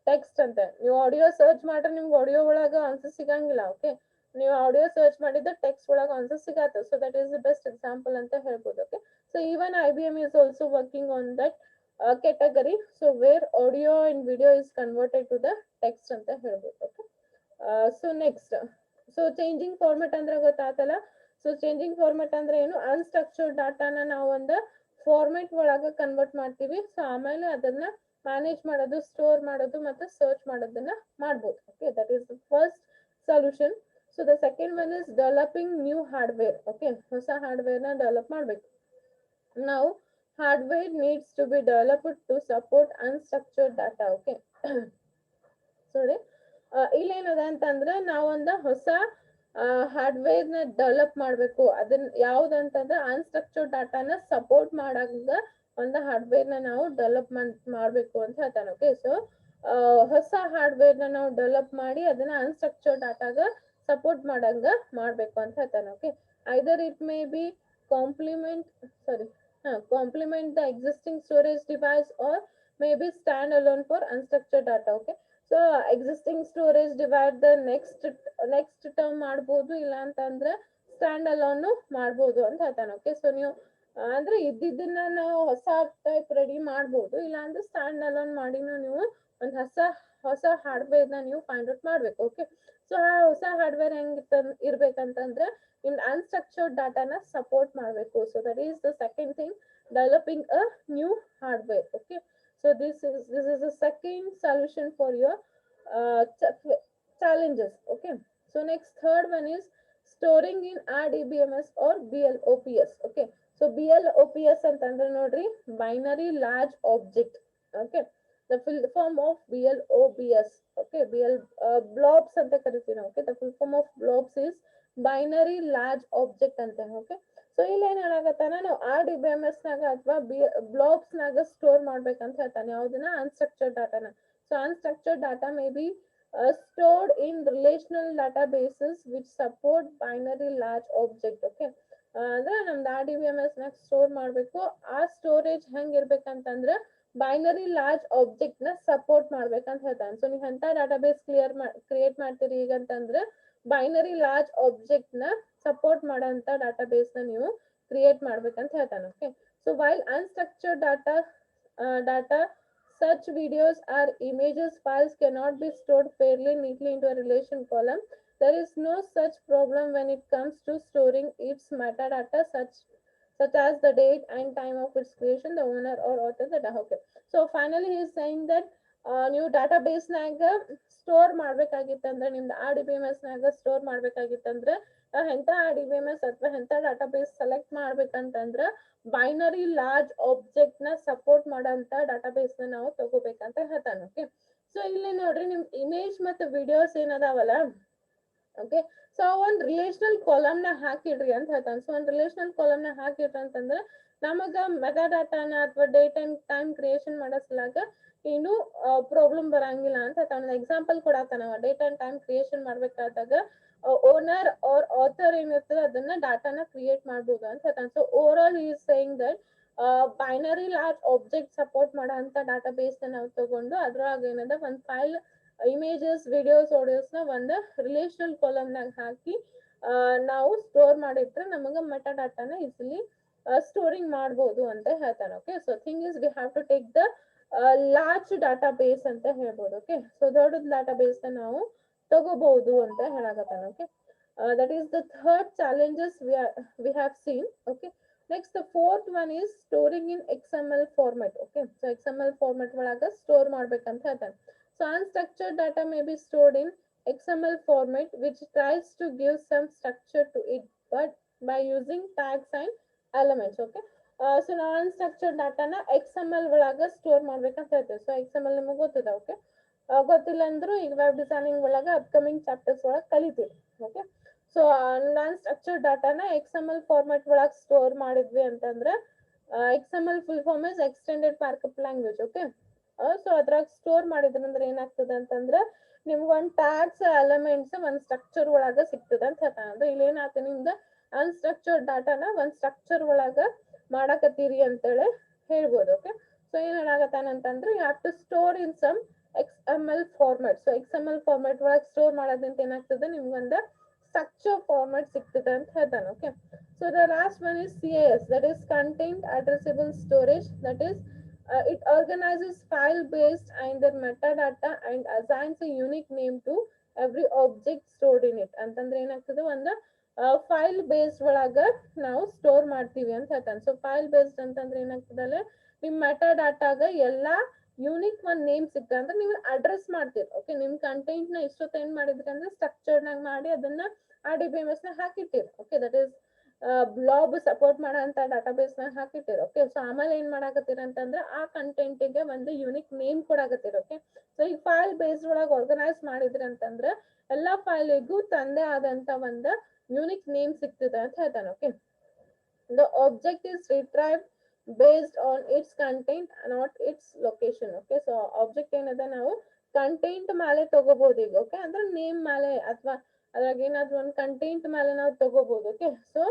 text ಅಂತ. ನೀವು ಆಡಿಯೋ ಸರ್ಚ್ ಮಾಡ್ರೆ ನಿಮ್ಗೆ ಆಡಿಯೋ ಒಳಗೆ ಆನ್ಸರ್ ಸಿಗಂಗಿಲ್ಲ. ಓಕೆ, ನೀವು ಆಡಿಯೋ ಸರ್ಚ್ ಮಾಡಿದ್ರೆ ಟೆಕ್ಸ್ಟ್ ಒಳಗೆ ಆನ್ಸರ್ ಸಿಗತ್ತೆ. So that is the best example ಅಂತ ಹೇಳ್ಬೋದು. Okay, so even IBM is also working on that category, so where audio and video is converted to the text ಅಂತ ಹೇಳ್ಬೋದು. Okay, so next, so changing format ಅಂದ್ರೆ ಗೊತ್ತಾತಲ್ಲ. So changing format ಅಂದ್ರೆ ಏನು, unstructured ಡಾಟಾನ ನಾವು ಒಂದು format ಒಳಗ convert ಮಾಡ್ತೀವಿ. So ಆಮೇಲೆ ಅದನ್ನ ಮ್ಯಾನೇಜ್ ಮಾಡೋದು, ಸ್ಟೋರ್ ಮಾಡೋದು, ಮತ್ತೆ ಸರ್ಚ್ ಮಾಡೋದನ್ನ ಮಾಡ್ಬೋದು. Okay, that is the first solution. So the second one is developing new hardware. Okay, ಹೊಸ ಹಾರ್ಡ್ವೇರ್ ನ ಡೆವಲಪ್ ಮಾಡ್ಬೇಕು. Now hardware needs to be developed to support unstructured data. Okay, sorry, ಇಲ್ಲೇನದ ಅಂತಂದ್ರೆ ನಾವೊಂದು ಹೊಸ ಹಾರ್ಡ್ವೇರ್ ನ develop ಮಾಡ್ಬೇಕು. ಅದನ್ನ ಯಾವ್ದಂತಂದ್ರೆ unstructured ಡಾಟಾನ support ಮಾಡಾಗ ಒಂದು ಹಾರ್ಡ್ವೇರ್ ನ ನಾವು ಡೆವಲಪ್ಮೆಂಟ್ ಮಾಡ್ಬೇಕು ಅಂತ ಹೇಳ್ತಾನೆ. ಓಕೆ, ಸೊ ಹೊಸ ಹಾರ್ಡ್ವೇರ್ ನ ನಾವು ಡೆವಲಪ್ ಮಾಡಿ ಅದನ್ನ ಅನ್ಸ್ಟ್ರಕ್ಚರ್ಡ್ ಡಾಟಾಗ ಸಪೋರ್ಟ್ ಮಾಡಂಗ ಮಾಡ್ಬೇಕು ಅಂತ ಹೇಳ್ತಾನೆ. Okay, either it may be complement complement the existing storage device or maybe stand alone for unstructured data. Okay, so existing storage device the next term ಮಾಡ್ಬೋದು, ಇಲ್ಲ ಅಂತಂದ್ರೆ ಸ್ಟ್ಯಾಂಡ್ ಅಲೋನ್ ಮಾಡ್ಬೋದು ಅಂತ ಹೇಳ್ತಾನೆ. ಓಕೆ, ಸೊ ನೀವು ಅಂದ್ರೆ ಇದ್ದಿದ್ದನ್ನ ನಾವು ಹೊಸ ಟೈಪ್ ರೆಡಿ ಮಾಡ್ಬೋದು, ಇಲ್ಲ ಅಂದ್ರೆ ಸ್ಟ್ಯಾಂಡ್ ಅಲೋನ್ ಮಾಡಿನೂ ನೀವು ಒಂದು ಹೊಸ ಹಾರ್ಡ್ವೇರ್ ನ ನೀವು ಫೈಂಡ್ ಔಟ್ ಮಾಡ್ಬೇಕು. ಓಕೆ, ಸೊ ಆ ಹೊಸ ಹಾರ್ಡ್ವೇರ್ ಹೆಂಗ್ ಇರ್ಬೇಕಂತಂದ್ರೆ in unstructured data na support ಮಾಡಬೇಕು. So that is the second thing, developing a new hardware. Okay, So this is the second solution for your challenges. Okay. So next third one is storing in RDBMS or BLOPS. Okay. So BLOPS ಅಂತಂದ್ರೆ ನೋಡ್ರಿ binary large object. Okay. The full form of BLOPS. Okay. Blobs ಅಂತ ಕರಿತೀವಿ ನಾವು. Okay. The full form of blobs is binary large object ಅಂತ. Okay. So ಇಲ್ಲಿ ಏನ್ ಹೇಳಾಕತ್ತಾನ ನಾವು RDBMS ನಾಗ ಅಥವಾ ಬ್ಲಾಬ್ಸ್ ನಾಗ ಸ್ಟೋರ್ ಮಾಡ್ಬೇಕಂತ ಹೇಳ್ತಾನೆ ಯಾವ್ದನ್ನ ಅನ್ಸ್ಟ್ರಕ್ಚರ್ಡ್ ಡಾಟಾನ. So unstructured data may be stored in relational databases which support binary large object. Okay. ಅಂದ್ರೆ ನಮ್ದು RDBMS ನಾಗ ಸ್ಟೋರ್ ಮಾಡ್ಬೇಕು. ಆ ಸ್ಟೋರೇಜ್ ಹೆಂಗ್ ಇರ್ಬೇಕಂತಂದ್ರ ಬೈನರಿ ಲಾರ್ಜ್ ಆಬ್ಜೆಕ್ಟ್ ನ ಸಪೋರ್ಟ್ ಮಾಡ್ಬೇಕಂತ ಹೇಳ್ತಾನೆ. ಸೊ ನೀವು ಎಂತ ಡಾಟಾಬೇಸ್ ಕ್ರಿಯೇಟ್ ಮಾಡ್ತೀರಿ ಈಗ ಅಂತಂದ್ರೆ ಬೈನರಿ ಲಾರ್ಜ್ ಆಬ್ಜೆಕ್ಟ್ ನ ಸಪೋರ್ಟ್ ಮಾಡೋಂತ ಡಾಟಾಬೇಸ್ ನ ನೀವು ಕ್ರಿಯೇಟ್ ಮಾಡ್ಬೇಕಂತ ಹೇಳ್ತಾನೆ. Okay. So while unstructured data such videos or images files cannot be stored fairly neatly into a relation column. There is no such problem when it comes to storing its metadata such as the date and time of its creation, the owner or author, the data. Okay. So finally he is saying that ನೀವು database ನಾಗ store ಮಾಡ್ಬೇಕಾಗಿತ್ತಂದ್ರೆ ನಿಮ್ದು RDBMS ನಾಗ store ಮಾಡ್ಬೇಕಾಗಿತ್ತಂದ್ರೆ ಎಂತ RDBMS ಅಥವಾ ಎಂತ database select ಮಾಡ್ಬೇಕಂತಂದ್ರ ಬೈನರಿ ಲಾರ್ಜ್ ಆಬ್ಜೆಕ್ಟ್ ನ ಸಪೋರ್ಟ್ ಮಾಡೋಂತ ಡಾಟಾಬೇಸ್ ನ ನಾವು ತಗೋಬೇಕಂತ ಹೇಳ್ತಾನೆ. ಓಕೆ. ಸೊ ಇಲ್ಲಿ ನೋಡ್ರಿ ನಿಮ್ ಇಮೇಜ್ ಮತ್ತು ವಿಡಿಯೋಸ್ ಏನದಾವಲ್ಲ. ಓಕೆ. ಸೊ ಒಂದ್ ರಿಲೇಷನಲ್ ಕಾಲಮ್ ನ ಹಾಕಿಡ್ರಿ ಅಂತ ಹೇಳ್ತಾನೆ. ಸೊ ಒಂದ್ ರಿಲೇಷನಲ್ ಕಾಲಮ್ ನ ಹಾಕಿಡ್ರಿ ಅಂತಂದ್ರೆ ನಮಗ ಮೆಗಾ ಡಾಟಾನ ಅಥವಾ ಡೇಟ್ ಅಂಡ್ ಟೈಮ್ ಕ್ರಿಯೇಷನ್ ಮಾಡೋ ಸಲಾಗ ಏನು ಪ್ರಾಬ್ಲಮ್ ಬರಂಗಿಲ್ಲ ಅಂತ ಹೇಳ್ತಾನೆ. ಎಕ್ಸಾಂಪಲ್ ಕೊಡಾತಾನ ಡೇಟ್ ಅಂಡ್ ಟೈಮ್ ಕ್ರಿಯೇಷನ್ ಮಾಡ್ಬೇಕಾದಾಗ ಓನರ್ ಆರ್ ಆಥರ್ ಏನಿರ್ತದೆ ಅದನ್ನ ಡಾಟಾನ ಕ್ರಿಯೇಟ್ ಮಾಡ್ಬೋದು ಅಂತ ಹೇಳ್ತಾನೆ. So overall is saying that binary large object support ಮಾಡೋ ಅಂತ ಡಾಟಾಬೇಸ್ ನ ನಾವು ತಗೊಂಡು ಅದ್ರೊಳಗ ಏನದ ಒಂದ್ ಫೈಲ್ ಇಮೇಜಸ್ ವಿಡಿಯೋಸ್ ಆಡಿಯೋಸ್ ನ ಒಂದು ರಿಲೇಷನಲ್ ಕಾಲಮ್ ನಾಗ ಹಾಕಿ ನಾವು ಸ್ಟೋರ್ ಮಾಡಿಟ್ರೆ ನಮಗ ಮೆಟಾ ಡಾಟಾನ ಈಸಿಲಿ ಸ್ಟೋರಿಂಗ್ ಮಾಡ್ಬೋದು ಅಂತ ಹೇಳ್ತಾನೆ. Okay. So thing is we have to take the large database ಅಂತ ಹೇಳ್ಬೋದು. ಓಕೆ. ಸೊ ದೊಡ್ಡ ಡಾಟಾ ಬೇಸ್ ನ ನಾವು ತಗೋಬಹುದು ಅಂತ ಹೇಳಾಕತ್ತಾನ. Okay. That is the third challenges we have seen. Okay. Next the fourth one is storing in XML format. Okay. So XML format ಒಳಗ store ಮಾಡ್ಬೇಕಂತ ಹೇಳ್ತಾನೆ. So unstructured data may be stored in XML format which tries to give some structure to it but by using tags and elements. Okay. So ನಾವು unstructured ಡಾಟಾನ XML ಒಳಗ store ಮಾಡ್ಬೇಕಂತ ಹೇಳ್ತೇವೆ. So XML ನಿಮಗೆ ಗೊತ್ತದ. Okay. ಗೊತ್ತಿಲ್ಲ ಅಂದ್ರು ಈಗ web designing ಒಳಗ ಅಪ್ಕಮಿಂಗ್ ಚಾಪ್ಟರ್ಸ್ ಒಳಗ ಕಲಿತೀವಿ. ಓಕೆ. ಸೊ ನಾನ್ ಸ್ಟ್ರಕ್ಚರ್ಡ್ ಡಾಟಾನ XML ಫಾರ್ಮೆಟ್ ಒಳಗ ಸ್ಟೋರ್ ಮಾಡಿದ್ವಿ ಅಂತಂದ್ರೆ XML full form is extended markup language. Okay. So ಅದ್ರಾಗ ಸ್ಟೋರ್ ಮಾಡಿದ್ರಂದ್ರೆ ಏನಾಗ್ತದೆ ಅಂತಂದ್ರೆ ನಿಮ್ಗೆ ಒಂದ್ ಟ್ಯಾಗ್ಸ್ ಎಲಿಮೆಂಟ್ಸ್ ಒಂದ್ ಸ್ಟ್ರಕ್ಚರ್ ಒಳಗ ಸಿಗ್ತದೆ ಅಂತ ಹೇಳ್ತಾನೆ. ಅಂದ್ರೆ ಇಲ್ಲಿ ಏನಾಗ್ತದೆ ನಿಮ್ದು ಅನ್ಸ್ಟ್ರಕ್ಚರ್ಡ್ ಡಾಟಾನ ಒಂದ್ ಸ್ಟ್ರಕ್ಚರ್ ಒಳಗ ಮಾಡಾಕತ್ತೀರಿ ಅಂತೇಳಿ ಹೇಳ್ಬೋದು. ಓಕೆ. ಸೊ ಏನ್ ಹೇಳಾಕತ್ತಾನ ಅಂತಂದ್ರೆ you have to store in some XML format. So XML format ಒಳಗೆ ಸ್ಟೋರ್ ಮಾಡೋದ್ರಿಂದ ಏನಾಗ್ತದೆ ನಿಮ್ಗೊಂದು ಸ್ಟ್ರಕ್ಚರ್ ಫಾರ್ಮೆಟ್ ಸಿಗ್ತದೆ ಅಂತ ಹೇಳ್ತಾನೆ. Okay. So the last one is CAS, that is content addressable storage. That is it organizes file based and their metadata and assigns a unique name to every object stored in it. ಅಂತಂದ್ರೆ ಏನಾಗ್ತದೆ ಒಂದು file based ಒಳಗ ನಾವು store ಮಾಡ್ತೀವಿ ಅಂತ ಹೇಳ್ತಾನೆ. So file based ಅಂತಂದ್ರೆ ಏನಾಗ್ತದಲ್ಲ ನಿಮ್ ಮೆಟಾ ಡಾಟಾಗ ಎಲ್ಲಾ ಯೂನಿಕ್ ಒಂದ್ ನೇಮ್ ಸಿಗ್ತದೆ ಅಂದ್ರೆ ನೀವು ಅಡ್ರೆಸ್ ಮಾಡ್ತೀರಿ. ಓಕೆ. ನಿಮ್ ಕಂಟೆಂಟ್ ನ ಇಷ್ಟೊತ್ತು ಏನ್ ಮಾಡಿದ್ರಿ ಅಂದ್ರೆ ಸ್ಟ್ರಕ್ಚರ್ಡ್ ನಾಗ ಮಾಡಿ ಅದನ್ನ RDBMS ನ ಹಾಕಿಟ್ಟಿರಿ. Okay. That is blob support ಮಾಡೋ ಅಂತ ಡಾಟಾಬೇಸ್ ನ ಹಾಕಿಟ್ಟಿರಿ. ಓಕೆ. ಸೊ ಆಮೇಲೆ ಏನ್ ಮಾಡಾಕತ್ತೀರ ಅಂತಂದ್ರೆ ಆ ಕಂಟೆಂಟ್ ಗೆ ಒಂದು ಯೂನಿಕ್ ನೇಮ್ ಕೊಡಾಕತ್ತೀರಿ. ಓಕೆ. ಸೊ ಈಗ ಫೈಲ್ ಬೇಸ್ಡ್ ಒಳಗೆ ಆರ್ಗನೈಸ್ ಮಾಡಿದ್ರಿ ಅಂತಂದ್ರೆ ಎಲ್ಲಾ ಫೈಲಿಗೂ ತಂದೆ ಆದಂತ ಒಂದು ಯೂನಿಕ್ ನೇಮ್ ಸಿಗ್ತದೆ ಅಂತ ಹೇಳ್ತಾನೆ. Okay. The object is retrieved based on its content not its location. Okay. So object ಏನದ ನಾವು ಕಂಟೆಂಟ್ ಮೇಲೆ ತಗೋಬಹುದು ಈಗ. ಓಕೆ. ಅಂದ್ರೆ ನೇಮ್ ಮೇಲೆ ಅಥವಾ ಅದ್ರಾಗ ಏನಾದ್ರು ಒಂದು ಕಂಟೆಂಟ್ ಮೇಲೆ ನಾವು ತಗೋಬಹುದು. ಓಕೆ. ಸೊ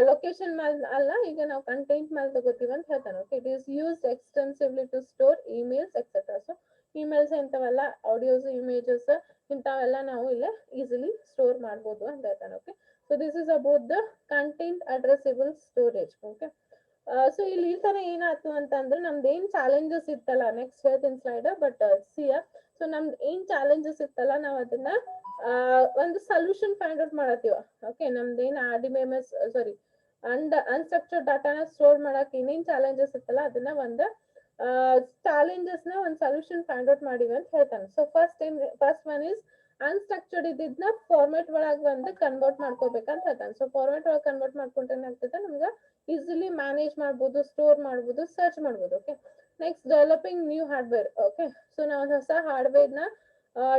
ಲೊಕೇಶನ್ ಮೇಲೆ ಅಲ್ಲ, ಈಗ ನಾವು ಕಂಟೆಂಟ್ ಮೇಲೆ ತಗೋತೀವಿ ಅಂತ ಹೇಳ್ತಾನೆ. Okay. It is used extensively to store emails etcetera. So emails ಇಂಥವೆಲ್ಲ ಆಡಿಯೋಸ್ ಇಮೇಜಸ್ ಇಂಥವೆಲ್ಲ ನಾವು ಇಲ್ಲ ಈಸಿಲಿ ಸ್ಟೋರ್ ಮಾಡ್ಬೋದು ಅಂತ ಹೇಳ್ತಾನೆ. Okay. So this is about the content addressable storage. Okay. So ಇಲ್ಲಿ ಈ ತರ ಏನಾಯ್ತು ಅಂತಂದ್ರೆ ನಮ್ದು ಏನ್ ಚಾಲೆಂಜಸ್ ಇತ್ತಲ್ಲ ನೆಕ್ಸ್ಟ್ ಹೇಳ್ತೀನಿ ಸ್ಲೈಡ್ ಬಟ್ ಸಿಯ. ಸೊ ನಮ್ದು ಏನ್ ಚಾಲೆಂಜಸ್ ಇತ್ತಲ್ಲ ನಾವ್ ಅದನ್ನ ಒಂದು ಸೊಲ್ಯೂಷನ್ ಫೈಂಡ್ ಔಟ್ ಮಾಡತ್ತೀವ. ಓಕೆ. ನಮ್ದೇನ್ RDBMS ಸಾರಿ ಅನ್ಸ್ಟ್ರಕ್ಚರ್ಡ್ ಡಾಟಾನ ಸ್ಟೋರ್ ಮಾಡಕ್ ಏನೇನ್ ಚಾಲೆಂಜಸ್ ಇತ್ತಲ್ಲ ಅದನ್ನ ಒಂದು ಚಾಲೆಂಜಸ್ ನ ಒಂದು ಸೊಲ್ಯೂಷನ್ ಫೈಂಡ್ ಔಟ್ ಮಾಡಿವಿ ಅಂತ ಹೇಳ್ತಾನೆ. So first one is unstructured ಇದ್ದಿದ್ನ ಫಾರ್ಮೆಟ್ ಒಳಗೆ ಒಂದು ಕನ್ವರ್ಟ್ ಮಾಡ್ಕೋಬೇಕಂತ ಹೇಳ್ತಾನೆ. ಸೊ ಫಾರ್ಮೆಟ್ ಒಳಗೆ ಕನ್ವರ್ಟ್ ಮಾಡ್ಕೊಂಡ್ರೆ ಏನಾಗ್ತದೆ ನಮ್ಗೆ ಈಸಿಲಿ ಮ್ಯಾನೇಜ್ ಮಾಡ್ಬೋದು, ಸ್ಟೋರ್ ಮಾಡ್ಬೋದು, ಸರ್ಚ್ ಮಾಡ್ಬೋದು. Okay, next developing new hardware. Okay, so ನಾವು ಒಂದು ಹೊಸ ಹಾರ್ಡ್ವೇರ್ ನ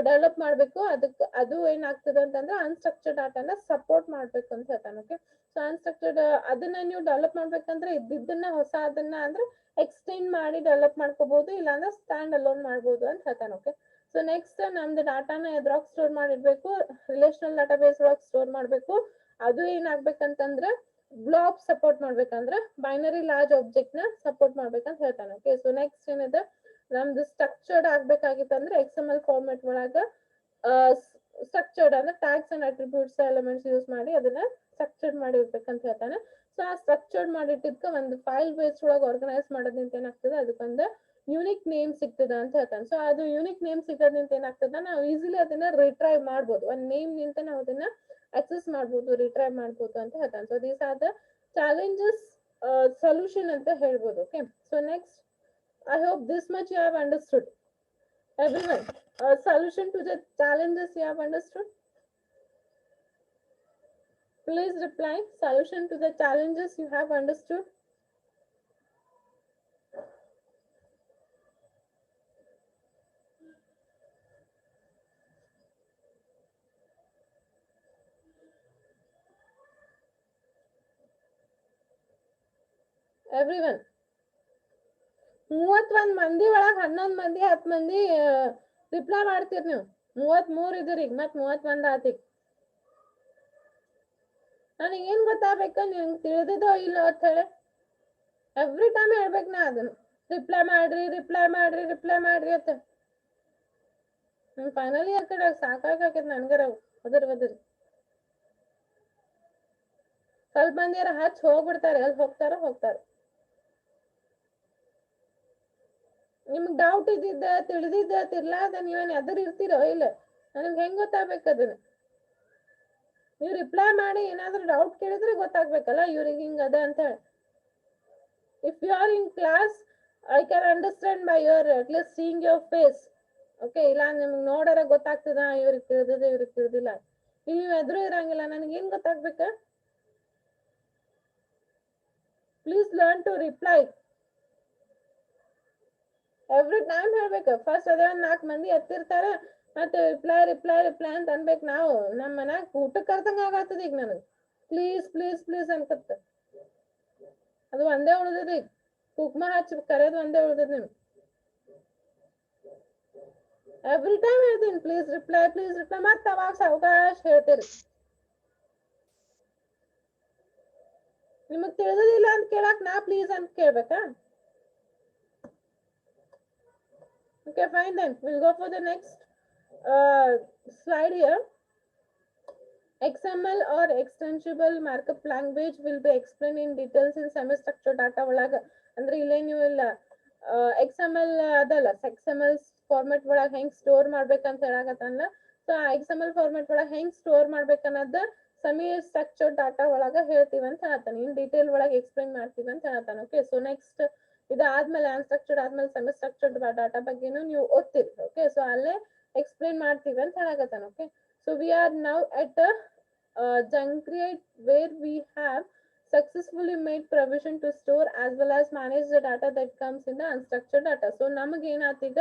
ಡೆವಲಪ್ ಮಾಡಬೇಕು. ಅದಕ್ಕೆ ಅದು ಏನಾಗ್ತದೆ ಅಂತಂದ್ರೆ ಅನ್ಸ್ಟ್ರಕ್ಚರ್ಡ್ ಡಾಟಾನ ಸಪೋರ್ಟ್ ಮಾಡ್ಬೇಕು ಅಂತ ಹೇಳ್ತಾನೆ. ಓಕೆ, ಸೊ ಅನ್ಸ್ಟ್ರಕ್ಚರ್ಡ್ ಅದನ್ನ ನೀವು ಡೆವಲಪ್ ಮಾಡ್ಬೇಕಂದ್ರೆ ಇದ್ದಿದ್ದನ್ನ ಹೊಸ ಅದನ್ನ ಅಂದ್ರೆ ಎಕ್ಸ್ಟೆಂಡ್ ಮಾಡಿ ಡೆವಲಪ್ ಮಾಡ್ಕೋಬಹುದು, ಇಲ್ಲಾಂದ್ರೆ ಸ್ಟ್ಯಾಂಡ್ ಅಲೋನ್ ಮಾಡ್ಬೋದು ಅಂತ ಹೇಳ್ತಾನೆ. ಓಕೆ, ಸೊ ನೆಕ್ಸ್ಟ್ ನಮ್ದು ಡಾಟಾನ ಎದ್ರಾಗ ಸ್ಟೋರ್ ಮಾಡಿರ್ಬೇಕು, ರಿಲೇಷನಲ್ ಡಾಟಾಬೇಸ್ ಒಳಗೆ ಸ್ಟೋರ್ ಮಾಡ್ಬೇಕು. ಅದು ಏನಾಗ್ಬೇಕಂತಂದ್ರೆ ಬ್ಲಾಬ್ ಸಪೋರ್ಟ್ ಮಾಡ್ಬೇಕಂದ್ರೆ ಬೈನರಿ ಲಾರ್ಜ್ ಆಬ್ಜೆಕ್ಟ್ ನ ಸಪೋರ್ಟ್ ಮಾಡ್ಬೇಕಂತ ಹೇಳ್ತಾನೆ. ಓಕೆ, ಸೊ ನೆಕ್ಸ್ಟ್ ಏನಿದೆ ನಮ್ದು ಸ್ಟ್ರಕ್ಚರ್ಡ್ ಆಗ್ಬೇಕಾಗಿತ್ತಂದ್ರೆ XML ಫಾರ್ಮೆಟ್ ಒಳಗ ಸ್ಟ್ರಕ್ಚರ್ಡ್ ಅಂದ್ರೆ tags and attributes elements use ಮಾಡಿ ಅದನ್ನ ಸ್ಟ್ರಕ್ಚರ್ಡ್ ಮಾಡಿ ಇರ್ಬೇಕಂತ ಹೇಳ್ತಾನೆ. ಸೊ ಆ ಸ್ಟ್ರಕ್ಚರ್ಡ್ ಮಾಡಿಟ್ಟಿದ್ಕ ಒಂದು ಫೈಲ್ ಬೇಸ್ ಒಳಗೆ ಆರ್ಗನೈಸ್ ಮಾಡೋದ್ರಿಂದ ಏನಾಗ್ತದೆ ಅದಕ್ಕೊಂದು ಯೂನಿಕ್ ನೇಮ್ ಸಿಗ್ತದ ಅಂತ ಹೇಳ್ತಾನೆ. ಸೊ ಅದು ಯೂನಿಕ್ ನೇಮ್ ಸಿಗೋದ್ರಿಂದ ಏನಾಗ್ತದ ನಾವು ಈಸಿಲಿ ಅದನ್ನ ರಿಟ್ರೈವ್ ಮಾಡ್ಬೋದು. ಒಂದ್ ನೇಮ್ ನಿಂತ ನಾವು ಅದನ್ನ ಅಕ್ಸೆಸ್ ಮಾಡ್ಬೋದು, ರಿಟ್ರೈವ್ ಮಾಡ್ಬೋದು ಅಂತ ಹೇಳ್ತಾನೆ. So these are the challenges solution ಅಂತ ಹೇಳ್ಬೋದು. Okay, so next I hope this much you have understood. Everyone, a solution to the challenges you have understood. Please reply. Solution to the challenges you have understood. Everyone. 31 ಮಂದಿ ಒಳಗೆ 11 ಮಂದಿ 10 ಮಂದಿ reply ಮಾಡ್ತೀರಿ ನೀವು. 33 ಇದ್ರಿ, ಈಗ ಮತ್ತೆ 31 ಆತಿಗ್. ನನಗೆ ಏನ್ ಗೊತ್ತಾಗಬೇಕು ನಿಮ್ಗೆ ತಿಳಿದಿದ್ದೋ ಇಲ್ಲೋ ಅಂತ ಹೇಳಿ ಎವ್ರಿ ಟೈಮ್ ಹೇಳ್ಬೇಕು ನಾ ಅದನ್ನ. ರಿಪ್ಲೈ ಮಾಡ್ರಿ ರಿಪ್ಲೈ ಮಾಡ್ರಿ ರಿಪ್ಲೈ ಮಾಡ್ರಿ ಅಂತ. ಫೈನಲಿ ಆ ಕಡೆ ಸಾಕಾಗೈತೆ ನನ್ಗರ ಒದರಿ. ಸ್ವಲ್ಪ ಮಂದಿರ ಹಚ್ಚಿ ಹೋಗ್ಬಿಡ್ತಾರೆ, ಎಲ್ಲಿ ಹೋಗ್ತಾರ. ನಿಮ್ಗೆ ಡೌಟ್ ಇದ್ದಿದ್ದ ತಿಳಿದಿದ್ದ ತಿರ್ಲಾದ ನೀವೇನ್ ಎದುರು ಇರ್ತೀರೋ ಇಲ್ಲ, ನನಗೆ ಹೆಂಗ್ ಗೊತ್ತಾಗ್ಬೇಕು ಅದನ್ನ? ನೀವು ರಿಪ್ಲೈ ಮಾಡಿ ಏನಾದ್ರೂ ಡೌಟ್ ಕೇಳಿದ್ರೆ ಗೊತ್ತಾಗ್ಬೇಕಲ್ಲ ಇವ್ರಿಗೆ ಹಿಂಗ ಅದ ಅಂತ ಹೇಳಿ. If you are in class I can understand by your at least seeing your face. Okay, ಇಲ್ಲ ನಿಮ್ಗೆ ನೋಡಾರ ಗೊತ್ತಾಗ್ತದ ಇವ್ರಿಗೆ ತಿಳಿದಿದೆ ಇವ್ರಿಗೆ ತಿಳಿದಿಲ್ಲ. ಇಲ್ಲಿ ನೀವು ಎದುರು ಇರಂಗಿಲ್ಲ, ನನಗೆ ಏನ್ ಗೊತ್ತಾಗ್ಬೇಕ? Please learn to reply. Every time ಹೇಳ್ಬೇಕು. ಫಸ್ಟ್ ಅದೇ ಒಂದ್ 4 ಮಂದಿ ಎತ್ತಿರ್ತಾರ, ಮತ್ತೆ ರಿಪ್ಲೈ ಅಂತ ಅನ್ಬೇಕು. ನಾವು ನಮ್ಮ ಮನ್ಯಾಗ ಊಟಕ್ಕೆ ಕರ್ದಂಗ ಆಗತ್ತದ ಈಗ ನನಗೆ. ಪ್ಲೀಸ್ ಅನ್ಕತ್ತ. ಅದು ಒಂದೇ ಉಳ್ದದ ಈಗ. ಕುಕ್ಮ ಹಚ್ಚಿ ಕರೆಯೋದು ಒಂದೇ ಉಳ್ದದ ನಿಮ್ಗೆ. ಎವ್ರಿ ಟೈಮ್ ಹೇಳ್ತೀನಿ ಪ್ಲೀಸ್ ರಿಪ್ಲೈ ಮತ್ತೆ ಅವಾಗ ಸಾವಕಾಶ ಹೇಳ್ತೀರಿ. ನಿಮಗ್ ತಿಳಿದಿಲ್ಲ ಅಂತ ಕೇಳಕ್ ನಾ ಪ್ಲೀಸ್ ಅಂತ ಕೇಳ್ಬೇಕಾ? Okay, fine then. We'll go for the next slide here. XML or extensible markup language will be explained in details in semi-structured data ಒಳಗ. ಅಂದ್ರೆ ಇಲ್ಲೇ ನೀವು ಇಲ್ಲ XML ಅದಲ್ಲ, XML ಫಾರ್ಮೆಟ್ ಒಳಗೆ ಹೆಂಗ್ ಸ್ಟೋರ್ ಮಾಡ್ಬೇಕಂತ ಹೇಳಕತ್ತಲ್ಲ. ಸೊ ಆ XML ಫಾರ್ಮೆಟ್ ಒಳಗೆ ಹೆಂಗ್ ಸ್ಟೋರ್ ಮಾಡ್ಬೇಕನ್ನೋದ ಸೆಮಿ ಸ್ಟ್ರಕ್ಚರ್ಡ್ ಡಾಟಾ ಒಳಗ ಹೇಳ್ತೀವಿ ಅಂತ ಹೇಳ್ತಾನೆ. ಇನ್ ಡೀಟೇಲ್ ಒಳಗೆ ಎಕ್ಸ್ಪ್ಲೈನ್ ಮಾಡ್ತೀವಿ ಅಂತ ಹೇಳ್ತಾನೆ. ಓಕೆ, ಸೊ ನೆಕ್ಸ್ಟ್ ಇದಾದ್ಮೇಲೆ ಅನ್ಸ್ಟ್ರಕ್ಚರ್ಡ್ ಆದ್ಮೇಲೆ ಸೆಮಿ ಸ್ಟ್ರಕ್ಚರ್ಡ್ ಡಾಟಾ ಬಗ್ಗೆನೂ ನೀವು ಓದ್ತೀರಿ. ಓಕೆ, ಸೊ ಅಲ್ಲೇ ಎಕ್ಸ್ಪ್ಲೈನ್ ಮಾಡ್ತೀವಿ ಅಂತ ಹೇಳಕತ್ತಾನ. Okay, so we are now at juncture where we have successfully made provision to store as well as manage the data that comes in the unstructured data. So ನಮಗೆ ಏನಾತೀಗ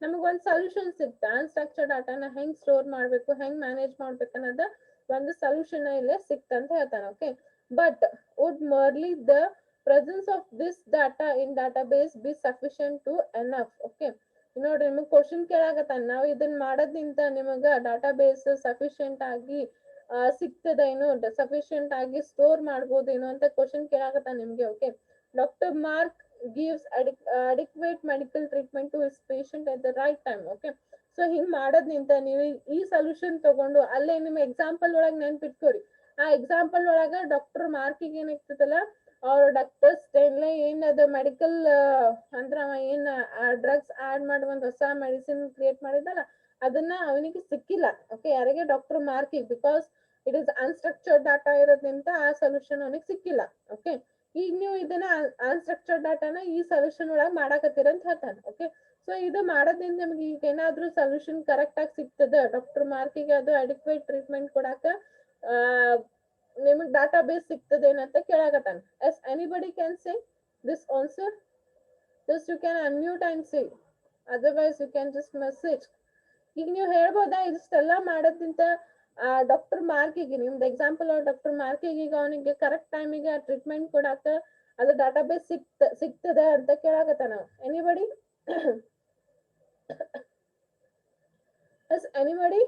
ನಮಗೆ ಒಂದು solution ಸಿಗ್ತಾ unstructured ಡಾಟಾನ ಹೆಂಗ್ store ಮಾಡ್ಬೇಕು, ಹೆಂಗ್ manage ಮಾಡ್ಬೇಕು ಅನ್ನೋದ ಒಂದು ಸೊಲ್ಯೂಷನ್ ಇಲ್ಲೇ ಸಿಕ್ತಂತ ಹೇಳ್ತಾನೆ. Okay, but would merely the presence of this data in database be sufficient to enough? Okay, ನೋಡ್ರಿ ನಿಮಗ್ ಕ್ವಶನ್ ಕೇಳಾಕತ್ತಾನ, ನಾವು ಇದನ್ನ ಮಾಡೋದ್ರಿಂದ ನಿಮಗ ಡಾಟಾಬೇಸ್ ಸಫಿಶಿಯಂಟ್ ಆಗಿ ಸಿಗ್ತದೇನು, ಸಫಿಶಿಯಂಟ್ ಆಗಿ ಸ್ಟೋರ್ ಮಾಡ್ಬೋದೇನು ಅಂತ ಕ್ವಶನ್ ಕೇಳಾಕತ್ತಾನ ನಿಮ್ಗೆ. Okay, doctor mark gives adequate medical treatment to his patient at the right time. Okay, so ಹಿಂಗ್ ಮಾಡೋದ್ನಿಂತ ನೀವು ಈ ಸೊಲ್ಯೂಷನ್ ತಗೊಂಡು ಅಲ್ಲೇ ನಿಮ್ ಎಕ್ಸಾಂಪಲ್ ಒಳಗ್ ನೆನ್ಪಿಟ್ಕೋರಿ. ಆ ಎಕ್ಸಾಂಪಲ್ ಒಳಗ ಡಾಕ್ಟರ್ ಮಾರ್ಕಿಗೆ ಏನಾಗ್ತದಲ್ಲ, ಅವ್ರ ಡಾಕ್ಟರ್ ಸ್ಟೇನ್ಲೆ ಏನದ ಮೆಡಿಕಲ್ ಅಂದ್ರ ಏನ್ ಡ್ರಗ್ಸ್ ಆಡ್ ಮಾಡಿ ಒಂದ್ ಹೊಸ ಮೆಡಿಸಿನ್ ಕ್ರಿಯೇಟ್ ಮಾಡಿದಲ್ಲ, ಅದನ್ನ ಅವನಿಗೆ ಸಿಕ್ಕಿಲ್ಲ. ಓಕೆ, ಯಾರಿಗೆ? ಡಾಕ್ಟರ್ ಮಾರ್ಕಿಗೆ. Because it is unstructured data ಇರೋದ್ರಿಂದ ಆ ಸೊಲ್ಯೂಷನ್ ಅವನಿಗೆ ಸಿಕ್ಕಿಲ್ಲ. ಓಕೆ, ಈಗ ನೀವು ಇದನ್ನ ಅನ್ಸ್ಟ್ರಕ್ಚರ್ಡ್ ಡಾಟಾನ ಈ ಸೊಲ್ಯೂಷನ್ ಒಳಗೆ ಮಾಡಾಕತ್ತೀರ ಅಂತ ಹೇಳ್ತಾನೆ. ಓಕೆ, ಸೊ ಇದು ಮಾಡೋದ್ರಿಂದ ನಿಮ್ಗೆ ಈಗ ಏನಾದ್ರೂ ಸೊಲ್ಯೂಷನ್ ಕರೆಕ್ಟ್ ಆಗಿ ಸಿಗ್ತದ, ಡಾಕ್ಟರ್ ಮಾರ್ಕಿಗೆ ಅದು ಅಡಿಕ್ವೇಟ್ ಟ್ರೀಟ್ಮೆಂಟ್ ಕೊಡಾಕ ನಿಮಗೆ ಡಾಟಾ ಬೇಸ್ ಸಿಗ್ತದೇನಂತ ಕೇಳಾಕತ್ತಾನ. Yes anybody can say this answer? Just you can unmute and say, otherwise you can just message. ಈಗ ನೀವು ಹೇಳ್ಬೋದಾ ಇಷ್ಟೆಲ್ಲ ಮಾಡೋದ್ರಿಂದ ಡಾಕ್ಟರ್ ಮಾರ್ಕಿಗೆ, ನಿಮ್ದು ಎಕ್ಸಾಂಪಲ್ ಡಾಕ್ಟರ್ ಮಾರ್ಕಿಗೆ ಈಗ ಅವನಿಗೆ ಕರೆಕ್ಟ್ ಟೈಮಿಗೆ ಟ್ರೀಟ್ಮೆಂಟ್ ಕೊಡಾಕ ಅದು ಡಾಟಾ ಬೇಸ್ ಸಿಗ್ತದ ಅಂತ ಕೇಳಾಕತ್ತಾನ. Anybody? Yes anybody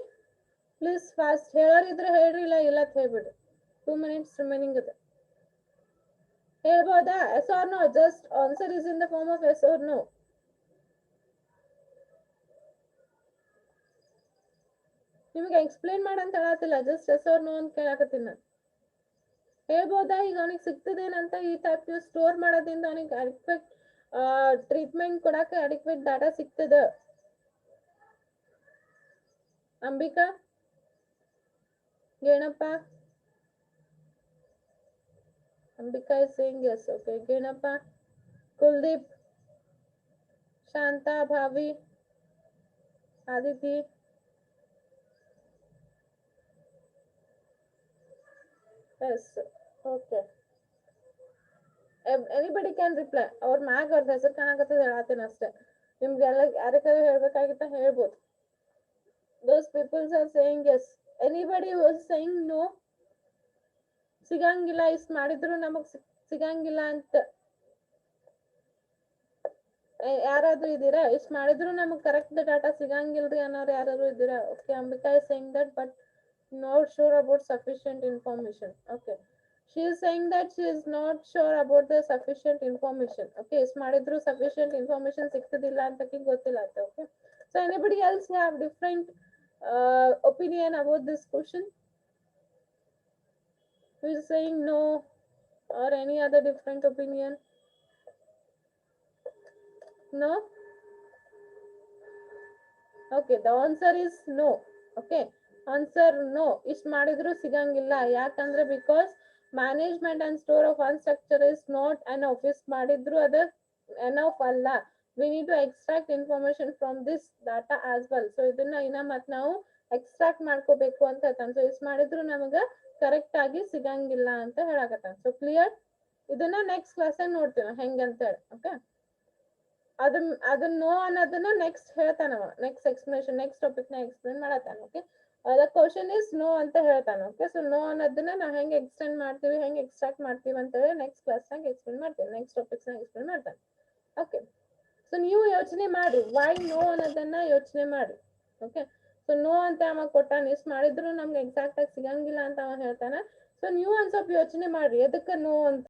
please fast ಹೇಳೋರಿದ್ರೆ ಹೇಳ್ರಿ, ಇಲ್ಲ ಇಲ್ಲ ಅಂತ ಹೇಳ್ಬಿಡ್ರಿ. 2 minutes ರಿಮೈನಿಂಗ್ ಇದೆ. ಹೇಳ್ಬೋದಾ? Yes or no? Just answer is in the form of yes or no. ನಿಮಗೆ ಎಕ್ಸ್ಪ್ಲೇನ್ ಮಾಡಂತ ಹೇಳತ್ತಿಲ್ಲ, ಜಸ್ಟ್ ಎಸ್ ಆರ್ ನೋ ಅಂತ ಕೇಳಾಕತ್ತೀನಿ ನಾನು. ಹೇಳ್ಬೋದಾ ಈಗ ಅವನಿಗೆ ಸಿಗ್ತದೇನಂತ, ಈ ಟೈಪ್ ನೀವು ಸ್ಟೋರ್ ಮಾಡೋದ್ರಿಂದ ಅವನಿಗೆ ಅಡಿಕ್ವೇಟ್ ಟ್ರೀಟ್ಮೆಂಟ್ ಕೊಡಾಕ ಅಡಿಕ್ವೇಟ್ ಡಾಟಾ ಸಿಗ್ತದ? Ambika, ಗೇಣಪ್ಪ? Ambika is saying yes. Okay, ಗೇಣಪ್ಪ, Kuldeep, Shanta, ಭಾವಿ, Aditi, yes. Okay, anybody can reply. ಅವ್ರ ಮ್ಯಾಗ ಅವ್ರದ್ದು ಹೆಸರು ಕಾಣಕತ್ತದ ಹೇಳತ್ತೇನೆ ಅಷ್ಟೇ. ನಿಮ್ಗೆಲ್ಲ ಯಾರಿಗಾರು ಹೇಳ್ಬೇಕಾಗಿತ್ತ ಹೇಳ್ಬೋದು. Those people are saying yes. Anybody who is saying no? ಸಿಗಂಗಿಲ್ಲ, ಇಷ್ಟು ಮಾಡಿದ್ರು ನಮಗ್ ಸಿಗಂಗಿಲ್ಲ ಅಂತ ಯಾರಾದ್ರೂ ಇದ್ದೀರಾ? ಇಷ್ಟು ಮಾಡಿದ್ರು ನಮಗ್ ಕರೆಕ್ಟ್ ಡಾಟಾ ಸಿಗಂಗಿಲ್ರಿ ಅನ್ನೋರು ಯಾರಾದ್ರೂ ಇದ್ದೀರಾ? Okay, Ambika is saying that but not sure about sufficient information. Okay, she is saying that she is not sure about the sufficient information. Okay, ಇಷ್ಟು ಮಾಡಿದ್ರು sufficient information ಸಿಗ್ತದಿಲ್ಲ ಅಂತ ಗೊತ್ತಿಲ್ಲ ಅಂತ. Okay, so anybody else have different opinion about this question? Who is saying no or any other different opinion? No? Okay, the answer is no. Okay, answer no. ಇಷ್ಟು ಮಾಡಿದ್ರು ಸಿಗಂಗಿಲ್ಲ. ಯಾಕಂದ್ರೆ because management and store of unstructure is not enough. ಇಷ್ಟು ಮಾಡಿದ್ರು ಅದು enough ಅಲ್ಲ. We need to extract information from this data as well. So ಇದನ್ನ ಇನ್ನ ಮತ್ ನಾವು ಎಕ್ಸ್ಟ್ರಾಕ್ಟ್ ಮಾಡ್ಕೋಬೇಕು ಅಂತ ಹೇಳ್ತಾನೆ. ಸೊ ಇಷ್ಟು ಮಾಡಿದ್ರು ನಮಗ ಕರೆಕ್ಟ್ ಆಗಿ ಸಿಗಂಗಿಲ್ಲ ಅಂತ ಹೇಳಕತ್ತಾನ. So clear? ಇದನ್ನ ನೆಕ್ಸ್ಟ್ ಕ್ಲಾಸ್ ನೋಡ್ತೀವಿ ಹೆಂಗಂತ ಹೇಳಿ. ಓಕೆ, ಅದನ್ನ ನೋ ಅನ್ನೋದನ್ನ ನೆಕ್ಸ್ಟ್ ಹೇಳ್ತಾನವ, ನೆಕ್ಸ್ಟ್ ಎಕ್ಸ್ಪ್ಲನೇಷನ್, ನೆಕ್ಸ್ಟ್ ಟಾಪಿಕ್ ನ ಎಕ್ಸ್ಪ್ಲೇನ್ ಮಾಡತ್ತಾನ. Okay, the question is no ಅಂತ ಹೇಳ್ತಾನೆ. ಓಕೆ, ಸೊ ನೋ ಅನ್ನೋದನ್ನ ನಾವು ಹೆಂಗೆ ಎಕ್ಸ್ಟೆಂಡ್ ಮಾಡ್ತೀವಿ, ಹೆಂಗೆ ಎಕ್ಸ್ಟ್ರಾಕ್ಟ್ ಮಾಡ್ತೀವಿ ಅಂತ ಹೇಳಿ ನೆಕ್ಸ್ಟ್ ಕ್ಲಾಸ್ ನಾಗ ಎಕ್ಸ್ಪ್ಲೇನ್ ಮಾಡ್ತೀವಿ, ನೆಕ್ಸ್ಟ್ ಟಾಪಿಕ್ಸ್ ನಾಗ ಎಕ್ಸ್ಪ್ಲೇನ್ ಮಾಡ್ತಾನೆ. ಓಕೆ, ಸೊ ನೀವು ಯೋಚನೆ ಮಾಡಿ ವೈ ನೋ ಅನ್ನೋದನ್ನ ಯೋಚನೆ ಮಾಡಿ. ಓಕೆ, ಸೊ ನೋ ಅಂತ ಅವ ಕೊಟ್ಟಾನ, ಇಷ್ಟು ಮಾಡಿದ್ರು ನಮ್ಗೆ ಎಕ್ಸಾಕ್ಟ್ ಆಗಿ ಸಿಗಂಗಿಲ್ಲ ಅಂತ ಅವ ಹೇಳ್ತಾನ. ಸೊ ನೀವು ಒಂದ್ ಸ್ವಲ್ಪ ಯೋಚನೆ ಮಾಡ್ರಿ ಎದಕ್ಕೆ ನೋ ಅಂತ.